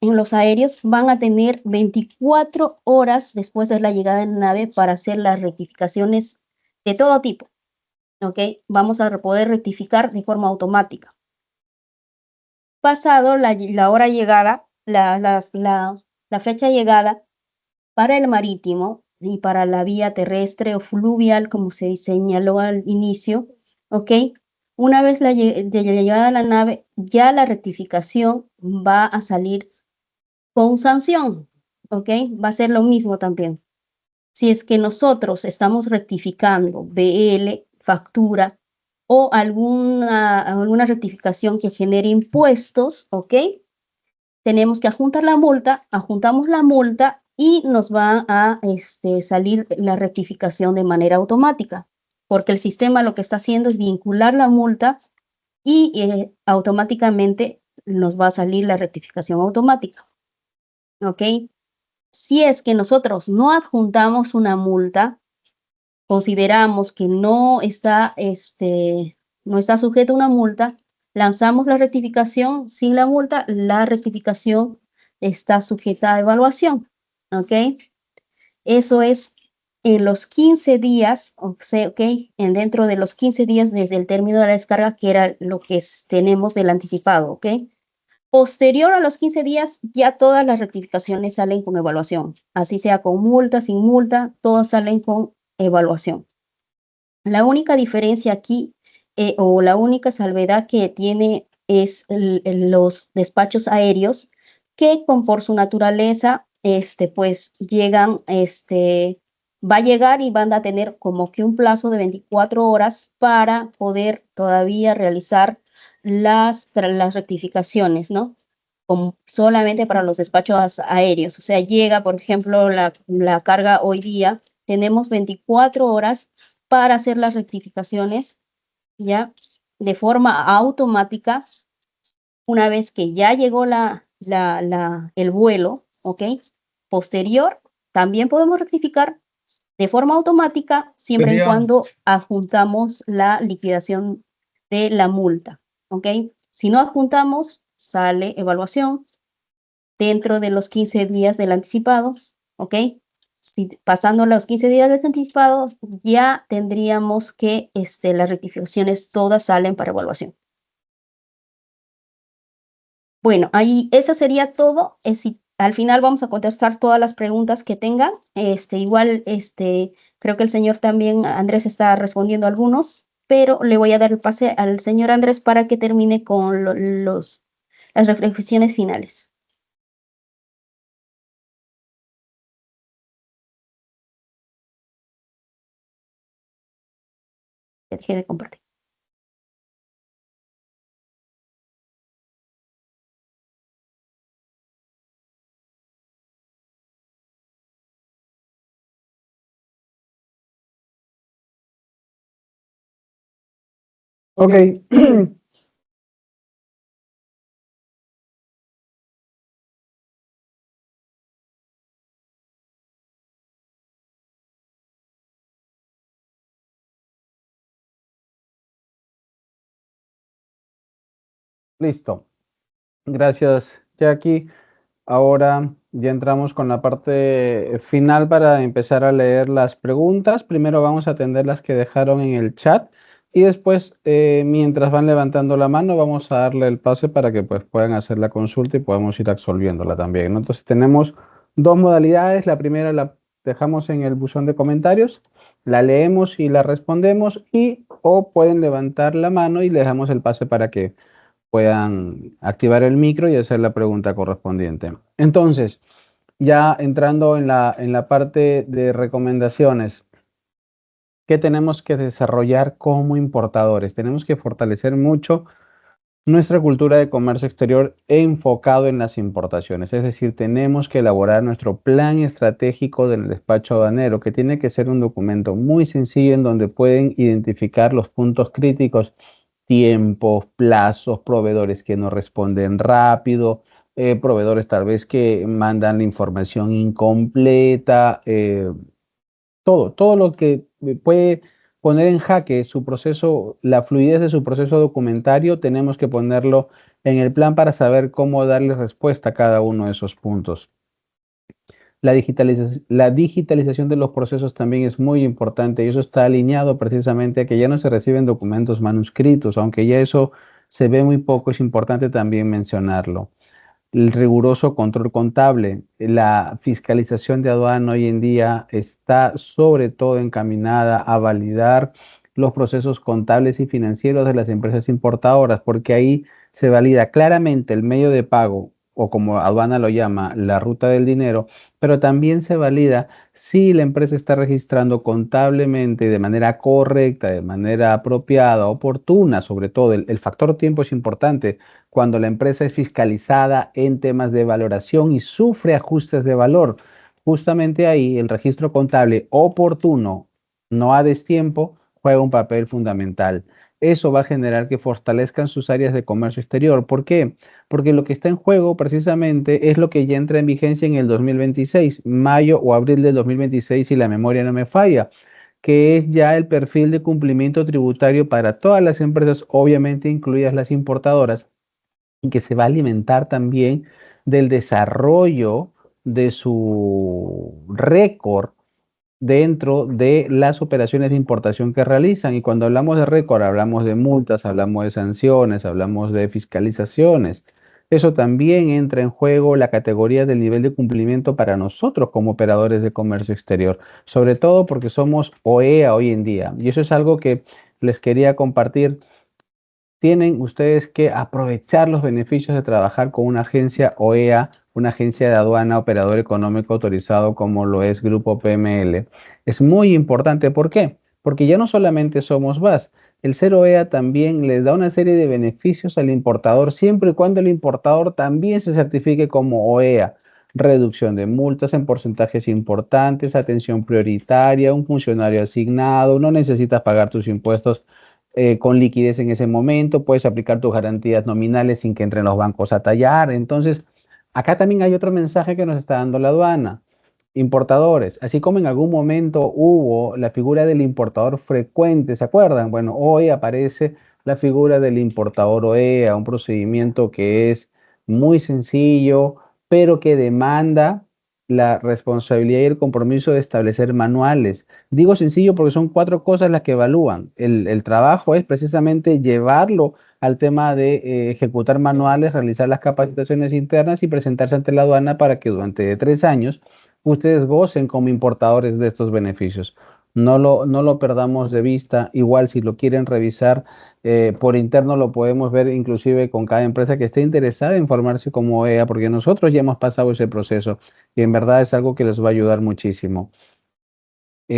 van a tener 24 horas después de la llegada de la nave para hacer las rectificaciones de todo tipo, ¿ok? Vamos a poder rectificar de forma automática. Pasado la hora llegada, la fecha llegada para el marítimo y para la vía terrestre o fluvial, como se señaló al inicio, ¿ok? Una vez de llegada a la nave, ya la rectificación va a salir con sanción, ¿ok? Va a ser lo mismo también. Si es que nosotros estamos rectificando BL, factura o alguna rectificación que genere impuestos, ¿ok? Tenemos que adjuntar la multa, ajuntamos la multa y nos va a salir la rectificación de manera automática, porque el sistema lo que está haciendo es vincular la multa y automáticamente nos va a salir la rectificación automática. ¿Ok? Si es que nosotros no adjuntamos una multa, consideramos que no está sujeto a una multa, lanzamos la rectificación sin la multa, la rectificación está sujeta a evaluación, ¿ok? Eso es en los 15 días, ¿ok? Dentro de los 15 días desde el término de la descarga, que era lo que tenemos del anticipado, ¿ok? Posterior a los 15 días, ya todas las rectificaciones salen con evaluación, así sea con multa, sin multa, todas salen con evaluación. La única diferencia aquí o la única salvedad que tiene es los despachos aéreos que por su naturaleza, pues llegan, va a llegar y van a tener como que un plazo de 24 horas para poder todavía realizar las rectificaciones, ¿no? Solamente para los despachos aéreos. O sea, llega, por ejemplo, la carga hoy día, tenemos 24 horas para hacer las rectificaciones, ¿ya? De forma automática, una vez que ya llegó el vuelo, ¿ok? Posterior, también podemos rectificar de forma automática, siempre y cuando adjuntamos la liquidación de la multa, ¿ok? Si no adjuntamos, sale evaluación dentro de los 15 días del anticipado, ¿ok? Pasando los 15 días del anticipado, ya tendríamos que las rectificaciones todas salen para evaluación. Bueno, ahí eso sería todo. Al final vamos a contestar todas las preguntas que tengan. Igual, creo que el señor también, Andrés, está respondiendo algunos, pero le voy a dar el pase al señor Andrés para que termine con las reflexiones finales. Dejé de compartir. Ok, Listo. Gracias, Jackie. Ahora ya entramos con la parte final para empezar a leer las preguntas. Primero vamos a atender las que dejaron en el chat y después, mientras van levantando la mano, vamos a darle el pase para que pues, puedan hacer la consulta y podamos ir absolviéndola también, ¿no? Entonces tenemos dos modalidades. La primera la dejamos en el buzón de comentarios, la leemos y la respondemos y o pueden levantar la mano y le dejamos el pase para que puedan activar el micro y hacer la pregunta correspondiente. Entonces, ya entrando en la parte de recomendaciones, ¿qué tenemos que desarrollar como importadores? Tenemos que fortalecer mucho nuestra cultura de comercio exterior enfocado en las importaciones. Es decir, tenemos que elaborar nuestro plan estratégico del despacho aduanero, que tiene que ser un documento muy sencillo en donde pueden identificar los puntos críticos, tiempos, plazos, proveedores que no responden rápido, proveedores tal vez que mandan la información incompleta, todo lo que puede poner en jaque su proceso, la fluidez de su proceso documentario, tenemos que ponerlo en el plan para saber cómo darle respuesta a cada uno de esos puntos. La digitalización de los procesos también es muy importante y eso está alineado precisamente a que ya no se reciben documentos manuscritos, aunque ya eso se ve muy poco, es importante también mencionarlo. El riguroso control contable, la fiscalización de aduana hoy en día está sobre todo encaminada a validar los procesos contables y financieros de las empresas importadoras, porque ahí se valida claramente el medio de pago, o como aduana lo llama, la ruta del dinero, pero también se valida si la empresa está registrando contablemente de manera correcta, de manera apropiada, oportuna, sobre todo el factor tiempo es importante cuando la empresa es fiscalizada en temas de valoración y sufre ajustes de valor. Justamente ahí el registro contable oportuno, no a destiempo, juega un papel fundamental. Eso va a generar que fortalezcan sus áreas de comercio exterior. ¿Por qué? Porque lo que está en juego precisamente es lo que ya entra en vigencia en el 2026, mayo o abril del 2026, si la memoria no me falla, que es ya el perfil de cumplimiento tributario para todas las empresas, obviamente incluidas las importadoras, y que se va a alimentar también del desarrollo de su récord dentro de las operaciones de importación que realizan. Y cuando hablamos de récord, hablamos de multas, hablamos de sanciones, hablamos de fiscalizaciones. Eso también entra en juego la categoría del nivel de cumplimiento para nosotros como operadores de comercio exterior, sobre todo porque somos OEA hoy en día. Y eso es algo que les quería compartir. Tienen ustedes que aprovechar los beneficios de trabajar con una agencia OEA, una agencia de aduana, operador económico autorizado como lo es Grupo PML. Es muy importante. ¿Por qué? Porque ya no solamente somos VAS, el ser OEA también les da una serie de beneficios al importador siempre y cuando el importador también se certifique como OEA. Reducción de multas en porcentajes importantes, atención prioritaria, un funcionario asignado, no necesitas pagar tus impuestos con liquidez en ese momento, puedes aplicar tus garantías nominales sin que entren los bancos a tallar. Entonces, acá también hay otro mensaje que nos está dando la aduana. Importadores, así como en algún momento hubo la figura del importador frecuente, ¿se acuerdan? Bueno, hoy aparece la figura del importador OEA, un procedimiento que es muy sencillo, pero que demanda la responsabilidad y el compromiso de establecer manuales. Digo sencillo porque son cuatro cosas las que evalúan. El trabajo es precisamente llevarlo al tema de ejecutar manuales, realizar las capacitaciones internas y presentarse ante la aduana para que durante 3 años ustedes gocen como importadores de estos beneficios. No lo perdamos de vista. Igual si lo quieren revisar por interno lo podemos ver inclusive con cada empresa que esté interesada en formarse como EA, porque nosotros ya hemos pasado ese proceso y en verdad es algo que les va a ayudar muchísimo.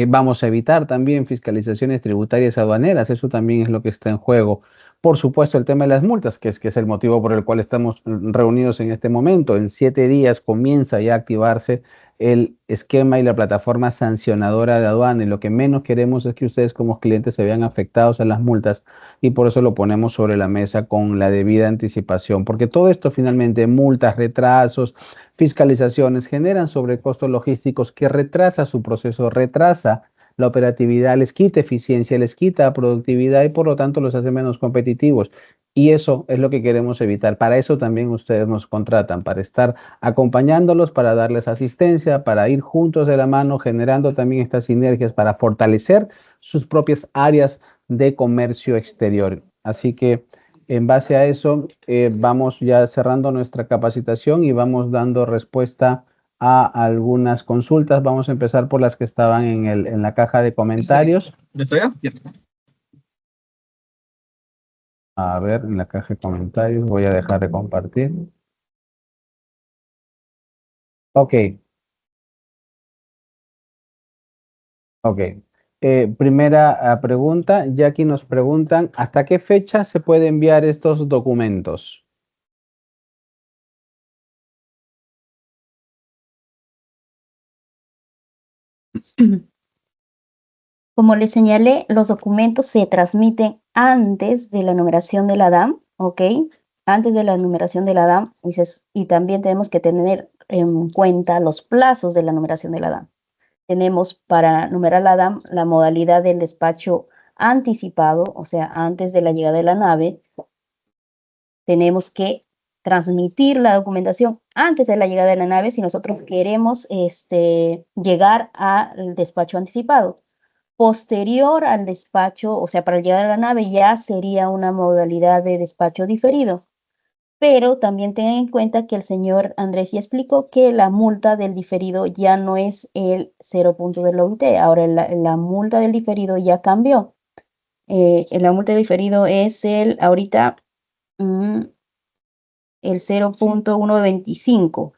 Vamos a evitar también fiscalizaciones tributarias aduaneras, eso también es lo que está en juego. Por supuesto, el tema de las multas, que es el motivo por el cual estamos reunidos en este momento. En 7 días comienza ya a activarse el esquema y la plataforma sancionadora de aduana y lo que menos queremos es que ustedes como clientes se vean afectados a las multas y por eso lo ponemos sobre la mesa con la debida anticipación, porque todo esto finalmente, multas, retrasos, fiscalizaciones generan sobrecostos logísticos que retrasa su proceso, retrasa la operatividad les quita eficiencia, les quita productividad y por lo tanto los hace menos competitivos. Y eso es lo que queremos evitar. Para eso también ustedes nos contratan, para estar acompañándolos, para darles asistencia, para ir juntos de la mano, generando también estas sinergias para fortalecer sus propias áreas de comercio exterior. Así que en base a eso, vamos ya cerrando nuestra capacitación y vamos dando respuesta a algunas consultas. Vamos a empezar por las que estaban en la caja de comentarios. ¿Listo ya? Ya. A ver, en la caja de comentarios voy a dejar de compartir. Ok, ok. Primera pregunta, ya aquí nos preguntan, ¿hasta qué fecha se puede enviar estos documentos? Como les señalé, los documentos se transmiten antes de la numeración de la DAM, ¿ok? Antes de la numeración de la DAM, y también tenemos que tener en cuenta los plazos de la numeración de la DAM. Tenemos para numerar la DAM la modalidad del despacho anticipado, o sea, antes de la llegada de la nave. Tenemos que transmitir la documentación antes de la llegada de la nave si nosotros queremos llegar al despacho anticipado. Posterior al despacho, o sea, para llegar a la nave ya sería una modalidad de despacho diferido. Pero también tengan en cuenta que el señor Andrés ya explicó que la multa del diferido ya no es el 0 punto de la OIT. Ahora la multa del diferido ya cambió. La multa del diferido es ahorita el 0.125.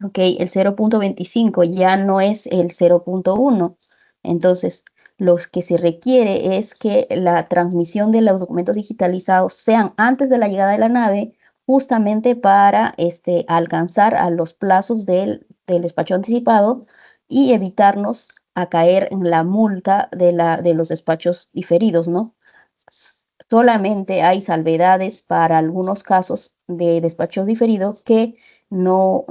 Ok, el 0.25 ya no es el 0.1. Entonces, lo que se requiere es que la transmisión de los documentos digitalizados sean antes de la llegada de la nave, justamente para alcanzar a los plazos del despacho anticipado y evitarnos a caer en la multa de los despachos diferidos, ¿no? Solamente hay salvedades para algunos casos de despachos diferidos que no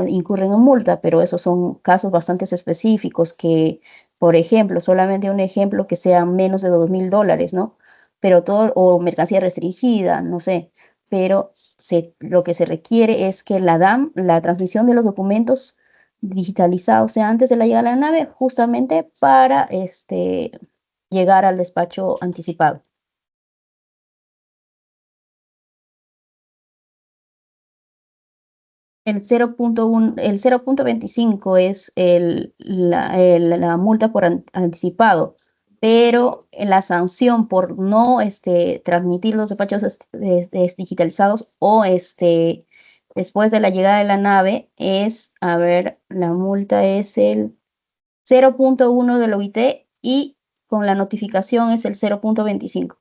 incurren en multa, pero esos son casos bastante específicos que, por ejemplo, solamente un ejemplo que sea menos de $2,000, ¿no? Pero todo, o mercancía restringida, no sé, pero lo que se requiere es que la DAM, la transmisión de los documentos digitalizados sea antes de la llegada a la nave, justamente para llegar al despacho anticipado. El 0.25 es la multa por anticipado, pero la sanción por no transmitir los despachos digitalizados o después de la llegada de la nave es, a ver, la multa es el 0.1 de la OIT y con la notificación es el 0.25.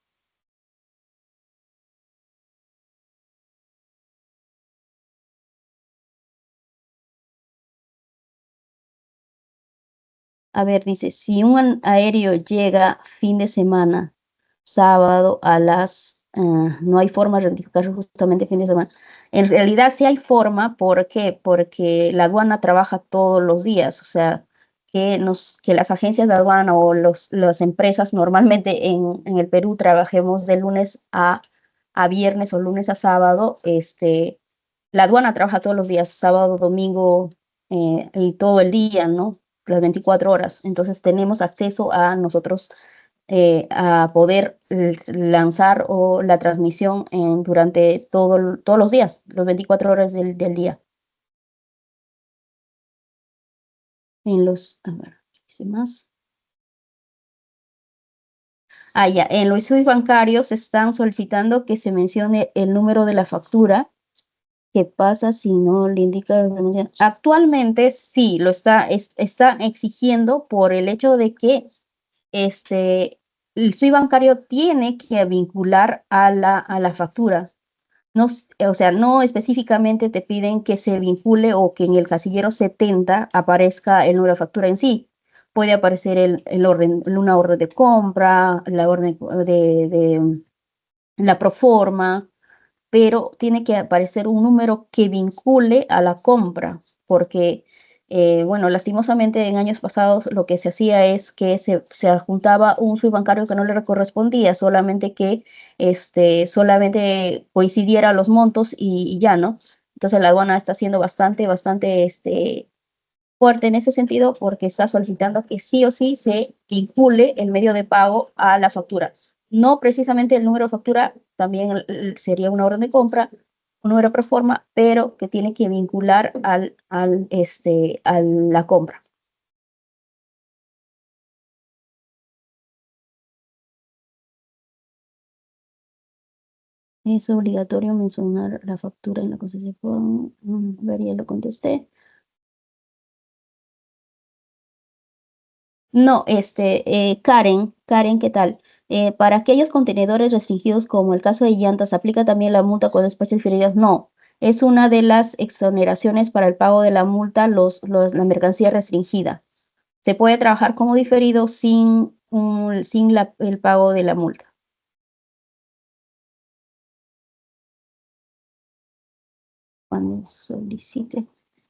A ver, dice, si un aéreo llega fin de semana, sábado no hay forma de rectificar justamente fin de semana. En realidad sí hay forma, ¿por qué? Porque la aduana trabaja todos los días, o sea, que las agencias de aduana o las empresas normalmente en el Perú trabajemos de lunes a viernes o lunes a sábado, la aduana trabaja todos los días, sábado, domingo y todo el día, ¿no? Las 24 horas. Entonces tenemos acceso a nosotros a poder lanzar o la transmisión durante todos los días, los 24 horas del día. A ver, dice más. Ya, en los estudios bancarios están solicitando que se mencione el número de la factura. ¿Qué pasa si no le indica? Actualmente sí, está exigiendo por el hecho de que el SUI bancario tiene que vincular a la factura. No, o sea, no específicamente te piden que se vincule o que en el casillero 70 aparezca el número de factura en sí. Puede aparecer una orden de compra, la orden de la proforma, pero tiene que aparecer un número que vincule a la compra, porque Bueno, lastimosamente en años pasados lo que se hacía es que se adjuntaba un SWIFT bancario que no le correspondía, solamente que solamente coincidiera los montos y ya, ¿no? Entonces la aduana está siendo bastante fuerte en ese sentido porque está solicitando que sí o sí se vincule el medio de pago a la factura. No precisamente el número de factura, también sería una orden de compra, un número pro forma, pero que tiene que vincular a la compra. Es obligatorio mencionar la factura en la concesión. Ya lo contesté. No, Karen, ¿qué tal? Para aquellos contenedores restringidos, como el caso de llantas, ¿aplica también la multa con despachos diferidos? No, es una de las exoneraciones para el pago de la multa, la mercancía restringida. Se puede trabajar como diferido sin el pago de la multa. Cuando solicite.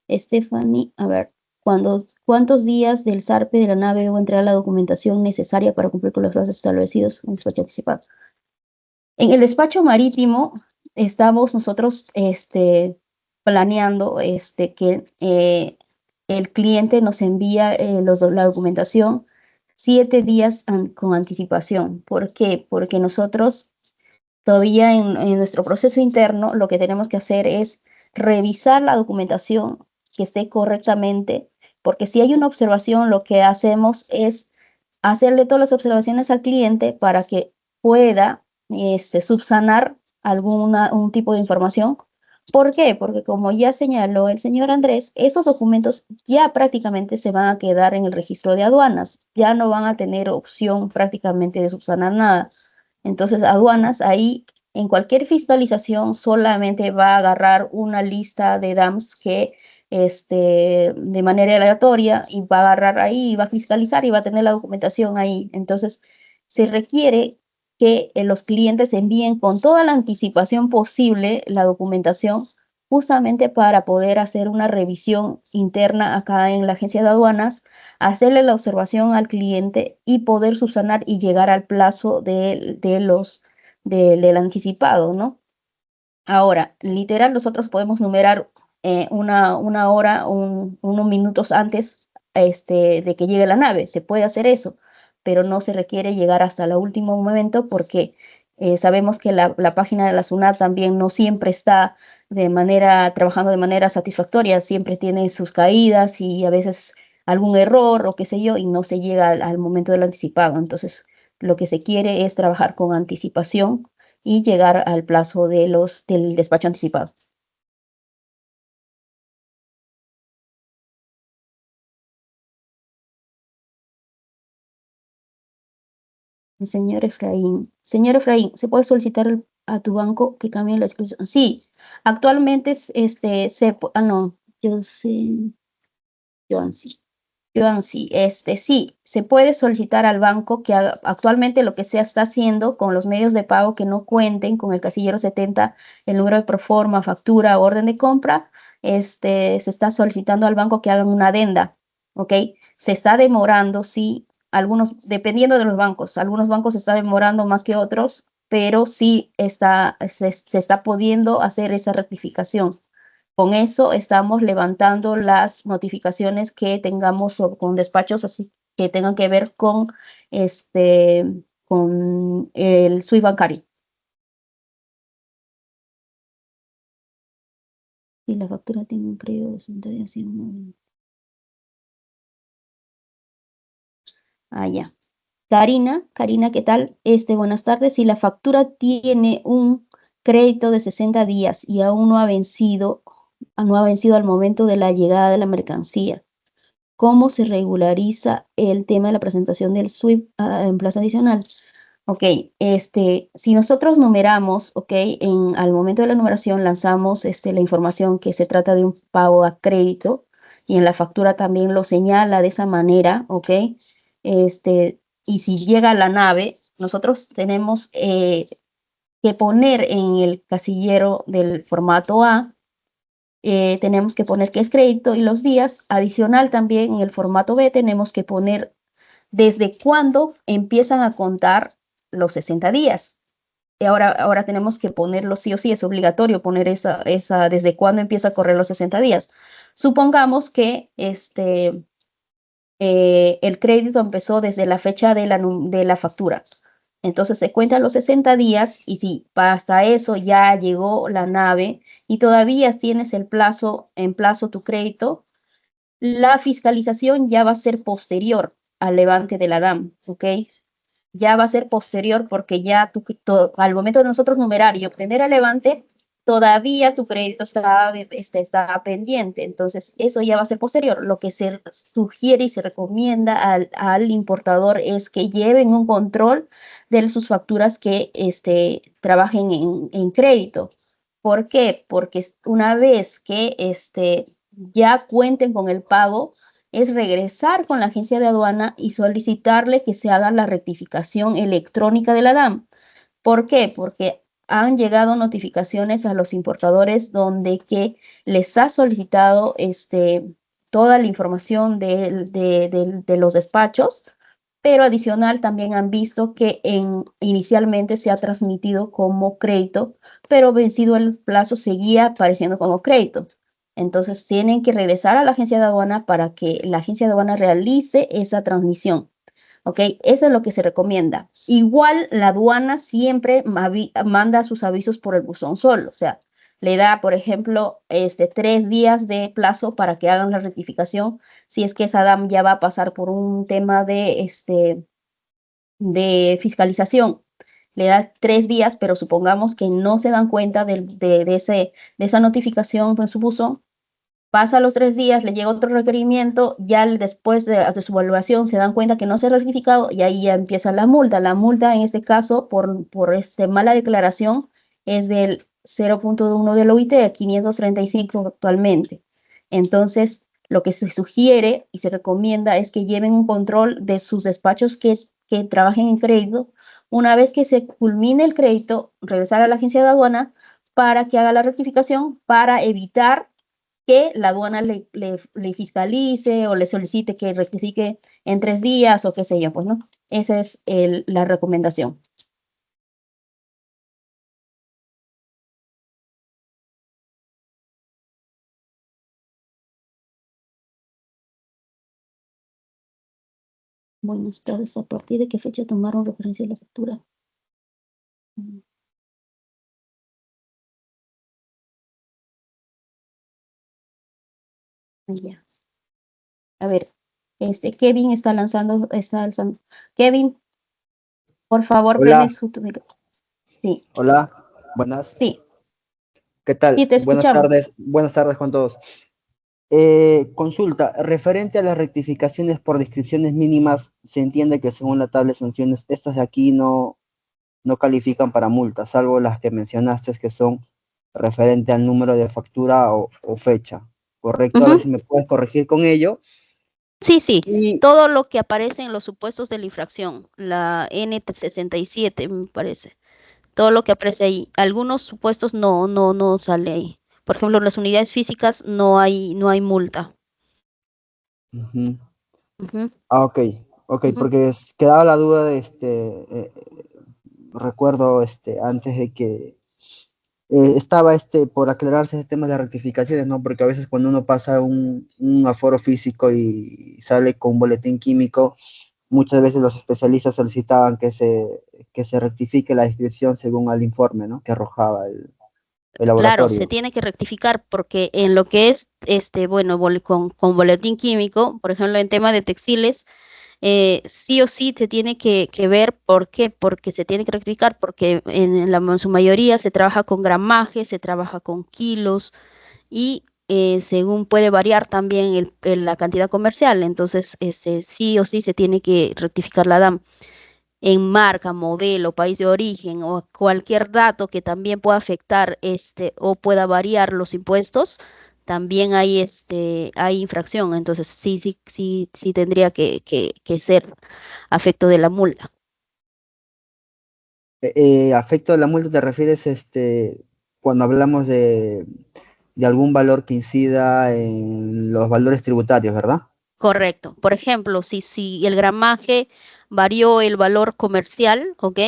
Stephanie, a ver, ¿cuántos días del zarpe de la nave debo entregar la documentación necesaria para cumplir con los plazos establecidos en el despacho anticipado? En el despacho marítimo estamos nosotros planeando que el cliente nos envía la documentación 7 días con anticipación. ¿Por qué? Porque nosotros todavía en nuestro proceso interno lo que tenemos que hacer es revisar la documentación que esté correctamente, porque si hay una observación, lo que hacemos es hacerle todas las observaciones al cliente para que pueda subsanar un tipo de información. ¿Por qué? Porque como ya señaló el señor Andrés, esos documentos ya prácticamente se van a quedar en el registro de aduanas, ya no van a tener opción prácticamente de subsanar nada. Entonces, aduanas ahí en cualquier fiscalización solamente va a agarrar una lista de DAMs que de manera aleatoria y va a agarrar ahí y va a fiscalizar y va a tener la documentación ahí. Entonces, se requiere que los clientes envíen con toda la anticipación posible la documentación justamente para poder hacer una revisión interna acá en la agencia de aduanas, hacerle la observación al cliente y poder subsanar y llegar al plazo del anticipado, ¿no? Ahora, literal, nosotros podemos numerar una hora, unos minutos antes de que llegue la nave. Se puede hacer eso, pero no se requiere llegar hasta el último momento porque sabemos que la página de la SUNAT también no siempre está trabajando de manera satisfactoria, siempre tiene sus caídas y a veces algún error o qué sé yo, y no se llega al momento del anticipado. Entonces, lo que se quiere es trabajar con anticipación y llegar al plazo del despacho anticipado. Señor Efraín, ¿se puede solicitar a tu banco que cambie la inscripción? Sí, actualmente no, yo sé, Joan, sí. Joan, sí, sí, se puede solicitar al banco que actualmente lo que se está haciendo con los medios de pago que no cuenten con el casillero 70, el número de proforma, factura, orden de compra, se está solicitando al banco que hagan una adenda, ¿ok? Se está demorando, sí, dependiendo de los bancos, algunos bancos se está demorando más que otros, pero sí se está pudiendo hacer esa rectificación. Con eso estamos levantando las notificaciones que tengamos con despachos así que tengan que ver con el SWIFT bancario. Y la factura tiene un crédito de 60 días y ya. Karina, ¿qué tal? Buenas tardes. Si la factura tiene un crédito de 60 días y aún no ha vencido al momento de la llegada de la mercancía, ¿cómo se regulariza el tema de la presentación del SWIFT en plazo adicional? Ok, si nosotros numeramos, ok, al momento de la numeración lanzamos la información que se trata de un pago a crédito y en la factura también lo señala de esa manera, ok, y si llega a la nave, nosotros tenemos que poner en el casillero del formato A tenemos que poner que es crédito y los días. Adicional también en el formato B tenemos que poner desde cuándo empiezan a contar los 60 días. Y ahora tenemos que ponerlo sí o sí, es obligatorio poner desde cuándo empieza a correr los 60 días. Supongamos que el crédito empezó desde la fecha de la factura. Entonces se cuentan los 60 días y si hasta eso ya llegó la nave y todavía tienes en plazo tu crédito, la fiscalización ya va a ser posterior al levante de la DAM, ¿ok? Ya va a ser posterior porque ya al momento de nosotros numerar y obtener el levante, todavía tu crédito está pendiente. Entonces, eso ya va a ser posterior. Lo que se sugiere y se recomienda al importador es que lleven un control de sus facturas que trabajen en crédito. ¿Por qué? Porque una vez que ya cuenten con el pago, es regresar con la agencia de aduana y solicitarle que se haga la rectificación electrónica de la DAM. ¿Por qué? Porque han llegado notificaciones a los importadores donde que les ha solicitado toda la información de los despachos, pero adicional también han visto que inicialmente se ha transmitido como crédito, pero vencido el plazo seguía apareciendo como crédito. Entonces tienen que regresar a la agencia de aduana para que la agencia de aduana realice esa transmisión. ¿Ok? Eso es lo que se recomienda. Igual la aduana siempre manda sus avisos por el buzón solo. O sea, le da, por ejemplo, 3 días de plazo para que hagan la rectificación. Si es que esa DAM ya va a pasar por un tema de fiscalización. Le da 3 días, pero supongamos que no se dan cuenta de esa notificación en su buzón. Pasa los 3 días, le llega otro requerimiento, ya después de su evaluación se dan cuenta que no se ha rectificado y ahí ya empieza la multa. La multa en este caso por mala declaración es del 0.1 del OIT, 535 actualmente. Entonces, lo que se sugiere y se recomienda es que lleven un control de sus despachos que trabajen en crédito. Una vez que se culmine el crédito, regresar a la agencia de aduana para que haga la rectificación para evitar que la aduana le fiscalice o le solicite que rectifique en 3 días o qué sé yo, pues, ¿no? Esa es la recomendación. Buenas tardes. ¿A partir de qué fecha tomaron referencia a la factura? Ya. A ver, Kevin está alzando. Kevin, por favor, prende Hola, su micrófono. Sí, hola, buenas. sí, ¿Qué tal? sí, te escuchamos. Buenas tardes con todos. Consulta, referente a las rectificaciones por descripciones mínimas, se entiende que según la tabla de sanciones, estas de aquí no califican para multas, salvo las que mencionaste que son referente al número de factura o fecha, ¿correcto? A ver si me puedes corregir con ello. Sí, sí, Y, todo lo que aparece en los supuestos de la infracción, la N67 me parece, todo lo que aparece ahí, algunos supuestos no sale ahí. Por ejemplo, en las unidades físicas no hay multa. ujú. Ujú, Ok, ujú. porque quedaba la duda de recuerdo antes de que estaba por aclararse ese tema de rectificaciones, ¿no? Porque a veces cuando uno pasa un aforo físico y sale con un boletín químico, muchas veces los especialistas solicitaban que se rectifique la descripción según el informe, ¿no? Que arrojaba el Claro, se laboratorio. tiene que rectificar porque en lo que es, bueno, con boletín químico, por ejemplo, en tema de textiles, sí o sí se tiene que ver por qué, porque se tiene que rectificar, porque en su mayoría se trabaja con gramaje, se trabaja con kilos y según puede variar también la cantidad comercial, entonces sí o sí se tiene que rectificar la DAM en marca, modelo, país de origen o cualquier dato que también pueda afectar o pueda variar los impuestos, también hay infracción. Entonces sí tendría que ser afecto de la multa. Afecto de la multa te refieres cuando hablamos de algún valor que incida en los valores tributarios, ¿verdad? Correcto. Por ejemplo, si el gramaje varió el valor comercial, ¿ok?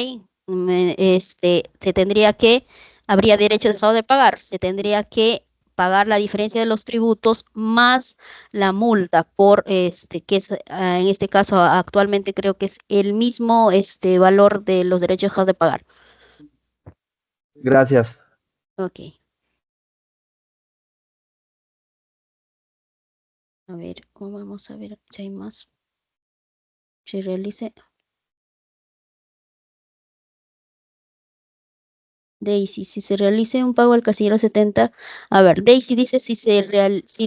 Se tendría que, habría derecho dejado de pagar, se tendría que pagar la diferencia de los tributos más la multa por que es en este caso actualmente creo que es el mismo valor de los derechos dejados de pagar. Gracias. Ok. A ver, vamos a ver si hay más. Se realice. Daisy, si se realice un pago al casillero 70, a ver, Daisy dice si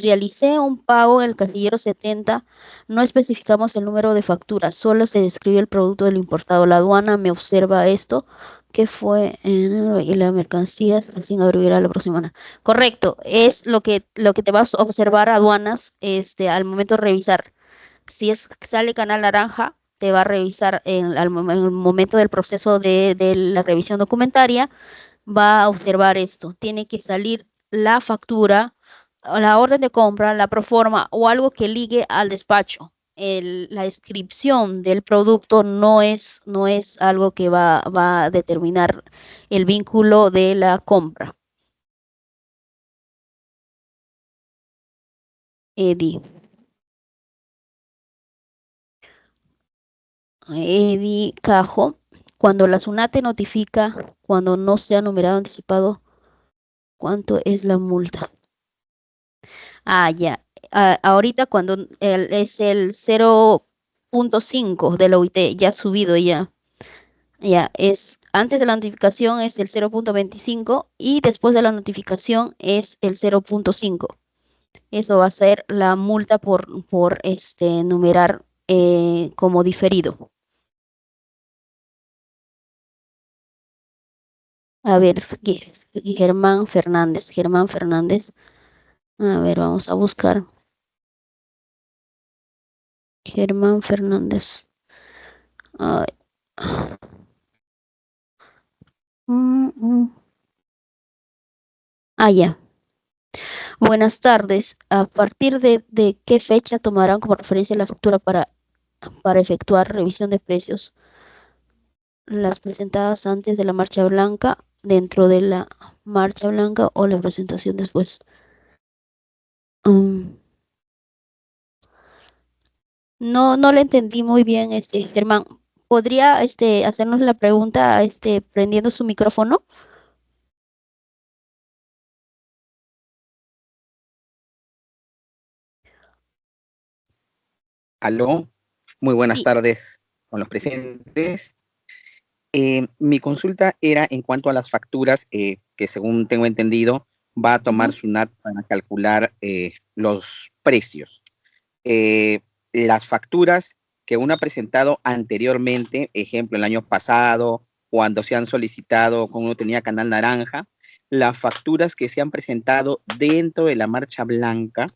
realicé un pago en el casillero 70, no especificamos el número de factura, solo se describe el producto del importado. La aduana me observa esto, que fue y la mercancía sin abreviar la próxima semana. Correcto, es lo que te vas a observar aduanas al momento de revisar. Si sale canal naranja, te va a revisar en el momento del proceso de la revisión documentaria, va a observar esto. Tiene que salir la factura, la orden de compra, la proforma o algo que ligue al despacho. La descripción del producto no es algo que va a determinar el vínculo de la compra. Eddie. Eddie Cajo. Cuando la SUNAT notifica, cuando no se ha numerado anticipado, ¿cuánto es la multa? Ah, ya. Ahorita cuando es el 0.5 de la OIT, ya ha subido ya. Ya, antes de la notificación es el 0.25 y después de la notificación es el 0.5. Eso va a ser la multa por numerar como diferido. A ver, Germán Fernández. A ver, vamos a buscar. Germán Fernández. Ay. Ah, ya. Buenas tardes. ¿A partir de qué fecha tomarán como referencia la factura para efectuar revisión de precios? ¿Las presentadas antes de la marcha blanca, dentro de la marcha blanca o la presentación después? No le entendí muy bien, Germán. ¿Podría hacernos la pregunta prendiendo su micrófono? Aló, muy buenas Sí. tardes con los presentes. Mi consulta era en cuanto a las facturas que según tengo entendido va a tomar SUNAT para calcular los precios. Las facturas que uno ha presentado anteriormente, ejemplo, el año pasado, cuando se han solicitado, cuando uno tenía canal naranja, las facturas que se han presentado dentro de la marcha blanca,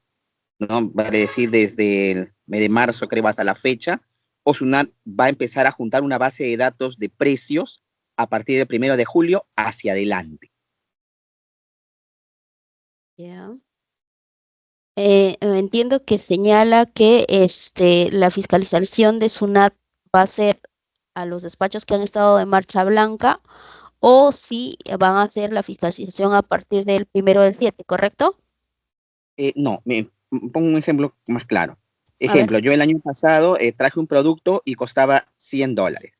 ¿no? Vale decir, desde el mes de marzo, creo, hasta la fecha, o SUNAT va a empezar a juntar una base de datos de precios a partir del 1 de julio hacia adelante. Ya. Entiendo que señala que la fiscalización de SUNAT va a ser a los despachos que han estado de marcha blanca o si van a hacer la fiscalización a partir del 1 del 7, ¿correcto? No, pongo un ejemplo más claro. Ejemplo, yo el año pasado traje un producto y costaba $100.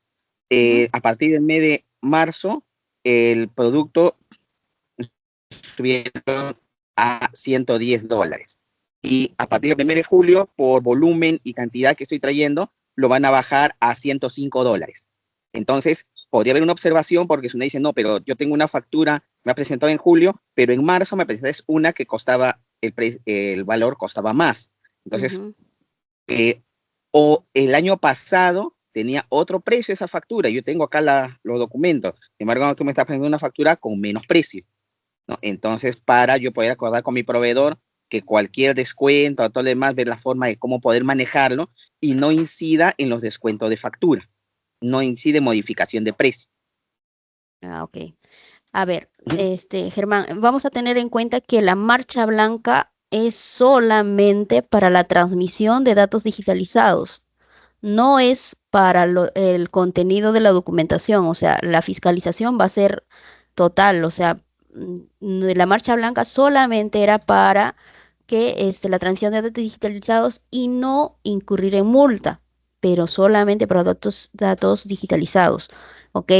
A partir del mes de marzo, el producto subieron a $110. Y a partir del 1 de julio, por volumen y cantidad que estoy trayendo, lo van a bajar a $105. Entonces, podría haber una observación porque si uno dice, no, pero yo tengo una factura, me ha presentado en julio, pero en marzo me presentaste una que costaba, el valor costaba más. Entonces, o el año pasado tenía otro precio esa factura, yo tengo acá los documentos, sin embargo, tú me estás presentando una factura con menos precio, ¿no? Entonces, para yo poder acordar con mi proveedor que cualquier descuento o todo lo demás, ver la forma de cómo poder manejarlo y no incida en los descuentos de factura, no incide en modificación de precio. Ah, ok. A ver, Germán, vamos a tener en cuenta que la marcha blanca es solamente para la transmisión de datos digitalizados, no es para el contenido de la documentación, o sea, la fiscalización va a ser total, o sea, la marcha blanca solamente era para que la transmisión de datos digitalizados y no incurrir en multa, pero solamente para datos digitalizados, ¿ok?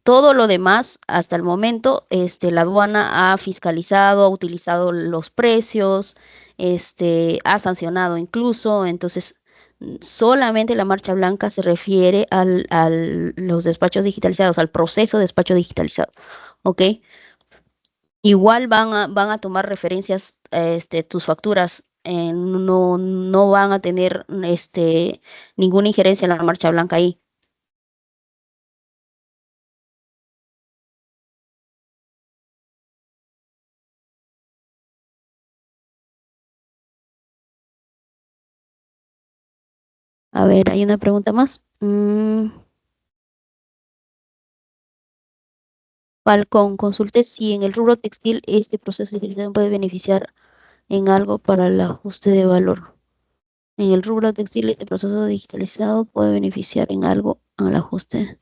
Todo lo demás, hasta el momento, la aduana ha fiscalizado, ha utilizado los precios, ha sancionado incluso, entonces solamente la marcha blanca se refiere a los despachos digitalizados, al proceso de despacho digitalizado, ¿ok? Igual van a tomar referencias, tus facturas, no van a tener, ninguna injerencia en la marcha blanca ahí. A ver, hay una pregunta más. Falcón, consulte si en el rubro textil este proceso de utilización puede beneficiar en algo para el ajuste de valor. En el rubro textil este proceso digitalizado puede beneficiar en algo al ajuste.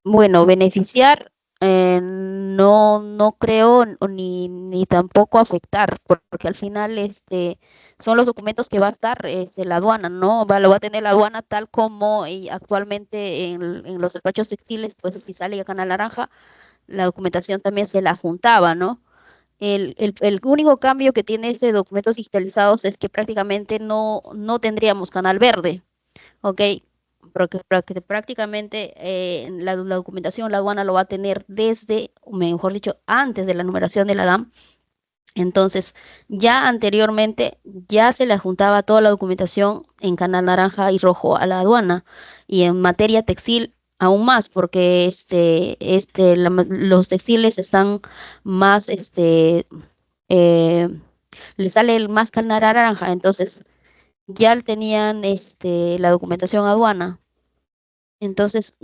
Bueno, beneficiar, no creo ni tampoco afectar, porque al final son los documentos que va a estar la aduana, ¿no? Lo va a tener la aduana tal como actualmente en los despachos textiles, pues si sale a Canal Naranja, la documentación también se la juntaba, ¿no? El único cambio que tiene de documentos digitalizados es que prácticamente no tendríamos Canal Verde, ¿ok? Porque prácticamente la documentación la aduana lo va a tener desde, mejor dicho, antes de la numeración de la DAM. Entonces, ya anteriormente ya se le juntaba toda la documentación en canal naranja y rojo a la aduana, y en materia textil aún más, porque los textiles están más, le sale el más canal naranja, entonces ya tenían la documentación aduana. Entonces,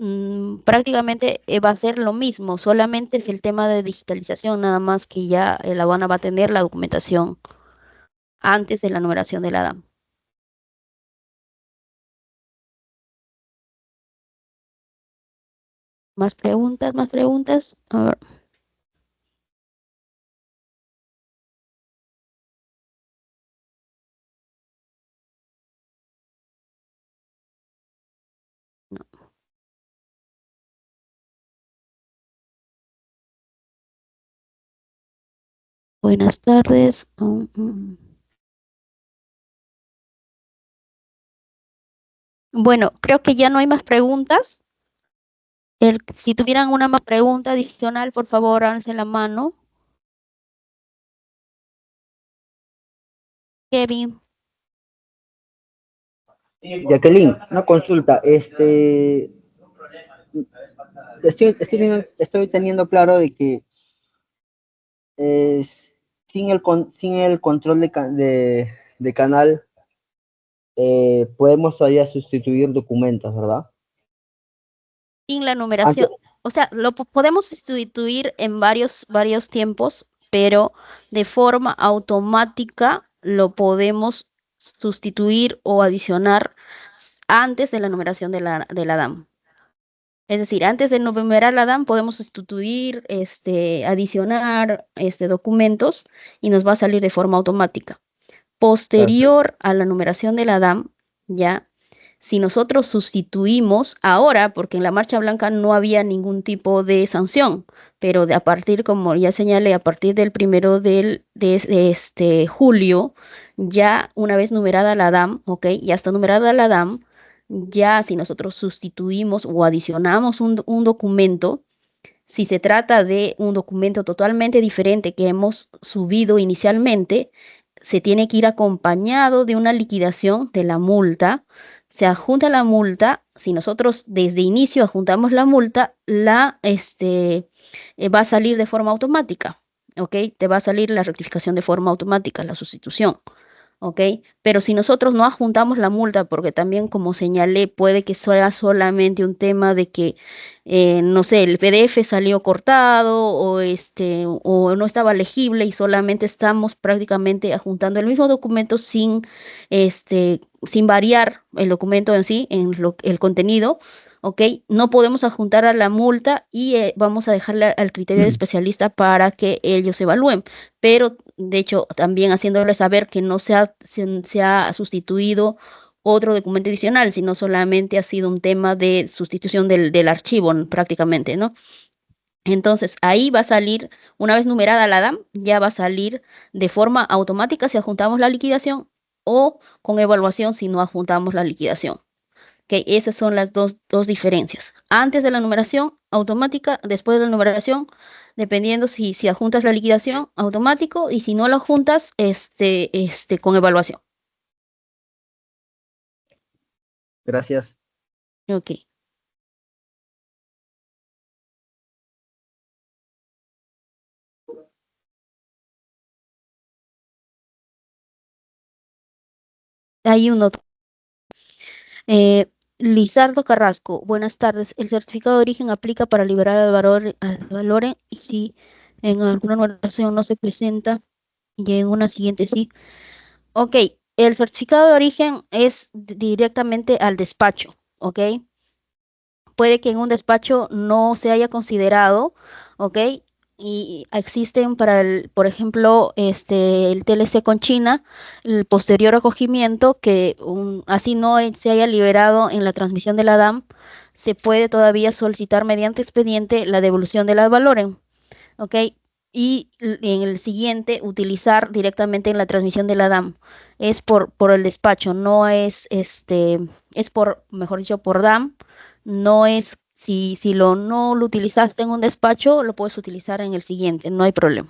prácticamente va a ser lo mismo, solamente es el tema de digitalización, nada más que ya la aduana va a tener la documentación antes de la numeración de la DAM. ¿Más preguntas? ¿Más preguntas? A ver. No. Buenas tardes. Bueno, creo que ya no hay más preguntas. Si tuvieran una más pregunta adicional, por favor, háganse la mano. Kevin. Jacqueline, una consulta. Estoy teniendo claro de que sin el control de canal podemos todavía sustituir documentos, ¿verdad? Sin la numeración. O sea, lo podemos sustituir en varios tiempos, pero de forma automática lo podemos sustituir o adicionar antes de la numeración de la DAM. Es decir, antes de numerar la DAM podemos sustituir, adicionar documentos y nos va a salir de forma automática. Posterior a la numeración de la DAM, ya, si nosotros sustituimos ahora, porque en la marcha blanca no había ningún tipo de sanción, pero a partir, como ya señalé, a partir del 1 de julio, ya una vez numerada la DAM, ¿ok? Ya está numerada la DAM, ya si nosotros sustituimos o adicionamos un documento, si se trata de un documento totalmente diferente que hemos subido inicialmente, se tiene que ir acompañado de una liquidación de la multa. Se adjunta la multa. Si nosotros desde inicio adjuntamos la multa, va a salir de forma automática, ¿ok? Te va a salir la rectificación de forma automática, la sustitución, ¿ok? Pero si nosotros no adjuntamos la multa, porque también como señalé, puede que sea solamente un tema de que, no sé, el PDF salió cortado o no estaba legible y solamente estamos prácticamente adjuntando el mismo documento sin variar el documento en sí, el contenido. ¿Ok? No podemos adjuntar a la multa y vamos a dejarle al criterio del especialista para que ellos evalúen. Pero, de hecho, también haciéndole saber que no se ha sustituido otro documento adicional, sino solamente ha sido un tema de sustitución del archivo prácticamente, ¿no? Entonces, ahí va a salir, una vez numerada la DAM, ya va a salir de forma automática si adjuntamos la liquidación o con evaluación si no adjuntamos la liquidación. Ok, esas son las dos diferencias. Antes de la numeración automática, después de la numeración, dependiendo si adjuntas la liquidación automático y si no la juntas, con evaluación. Gracias. Ok. Hay uno. Lizardo Carrasco, buenas tardes. El certificado de origen aplica para liberar al valor y si en alguna numeración no se presenta y en una siguiente sí. Ok, el certificado de origen es directamente al despacho, ¿ok? Puede que en un despacho no se haya considerado, ¿ok? Y existen por ejemplo, el TLC con China, el posterior acogimiento, que así no se haya liberado en la transmisión de la DAM, se puede todavía solicitar mediante expediente la devolución de la valoren, ¿ok? Y en el siguiente, utilizar directamente en la transmisión de la DAM. Es por el despacho, no es, es mejor dicho, por DAM. No es, si no lo utilizaste en un despacho, lo puedes utilizar en el siguiente, no hay problema.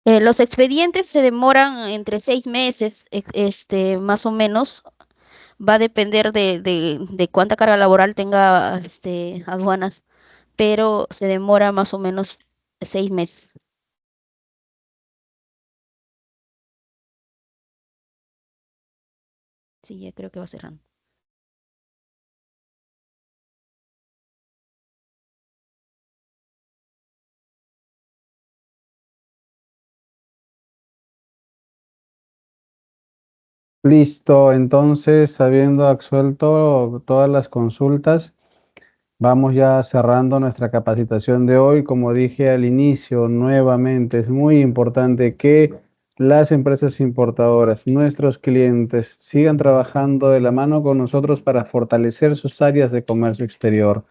Los expedientes se demoran entre 6 meses, más o menos. Va a depender de cuánta carga laboral tenga aduanas, pero se demora más o menos 6 meses. Sí, ya creo que va cerrando. Listo, entonces, habiendo absuelto todas las consultas, vamos ya cerrando nuestra capacitación de hoy. Como dije al inicio, nuevamente es muy importante que las empresas importadoras, nuestros clientes, sigan trabajando de la mano con nosotros para fortalecer sus áreas de comercio exterior.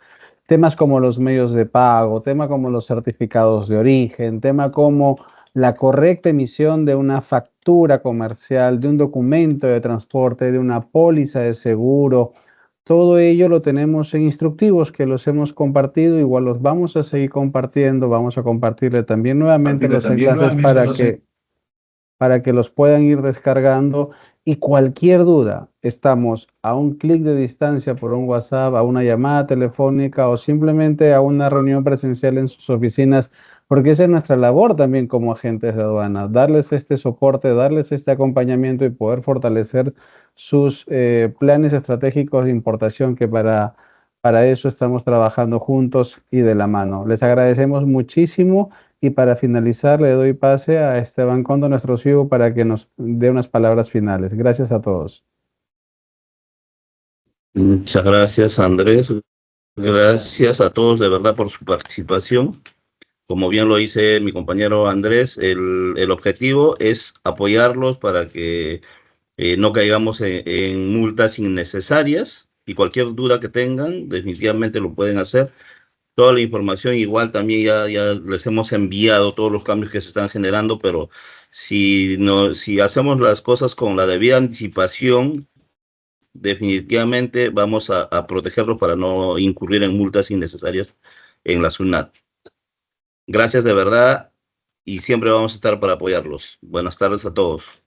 Temas como los medios de pago, tema como los certificados de origen, tema como la correcta emisión de una factura comercial, de un documento de transporte, de una póliza de seguro. Todo ello lo tenemos en instructivos que los hemos compartido, igual los vamos a seguir compartiendo, vamos a compartirle también nuevamente los enlaces para que los puedan ir descargando y cualquier duda, estamos a un clic de distancia por un WhatsApp, a una llamada telefónica o simplemente a una reunión presencial en sus oficinas, porque esa es nuestra labor también como agentes de aduana, darles este soporte, darles este acompañamiento y poder fortalecer sus planes estratégicos de importación que para eso estamos trabajando juntos y de la mano. Les agradecemos muchísimo. Y para finalizar, le doy pase a Esteban Condo, nuestro CEO, para que nos dé unas palabras finales. Gracias a todos. Muchas gracias, Andrés. Gracias a todos de verdad por su participación. Como bien lo dice mi compañero Andrés, el objetivo es apoyarlos para que no caigamos en multas innecesarias y cualquier duda que tengan, definitivamente lo pueden hacer. Toda la información igual también ya les hemos enviado todos los cambios que se están generando, pero si hacemos las cosas con la debida anticipación, definitivamente vamos a protegerlos para no incurrir en multas innecesarias en la SUNAT. Gracias de verdad y siempre vamos a estar para apoyarlos. Buenas tardes a todos.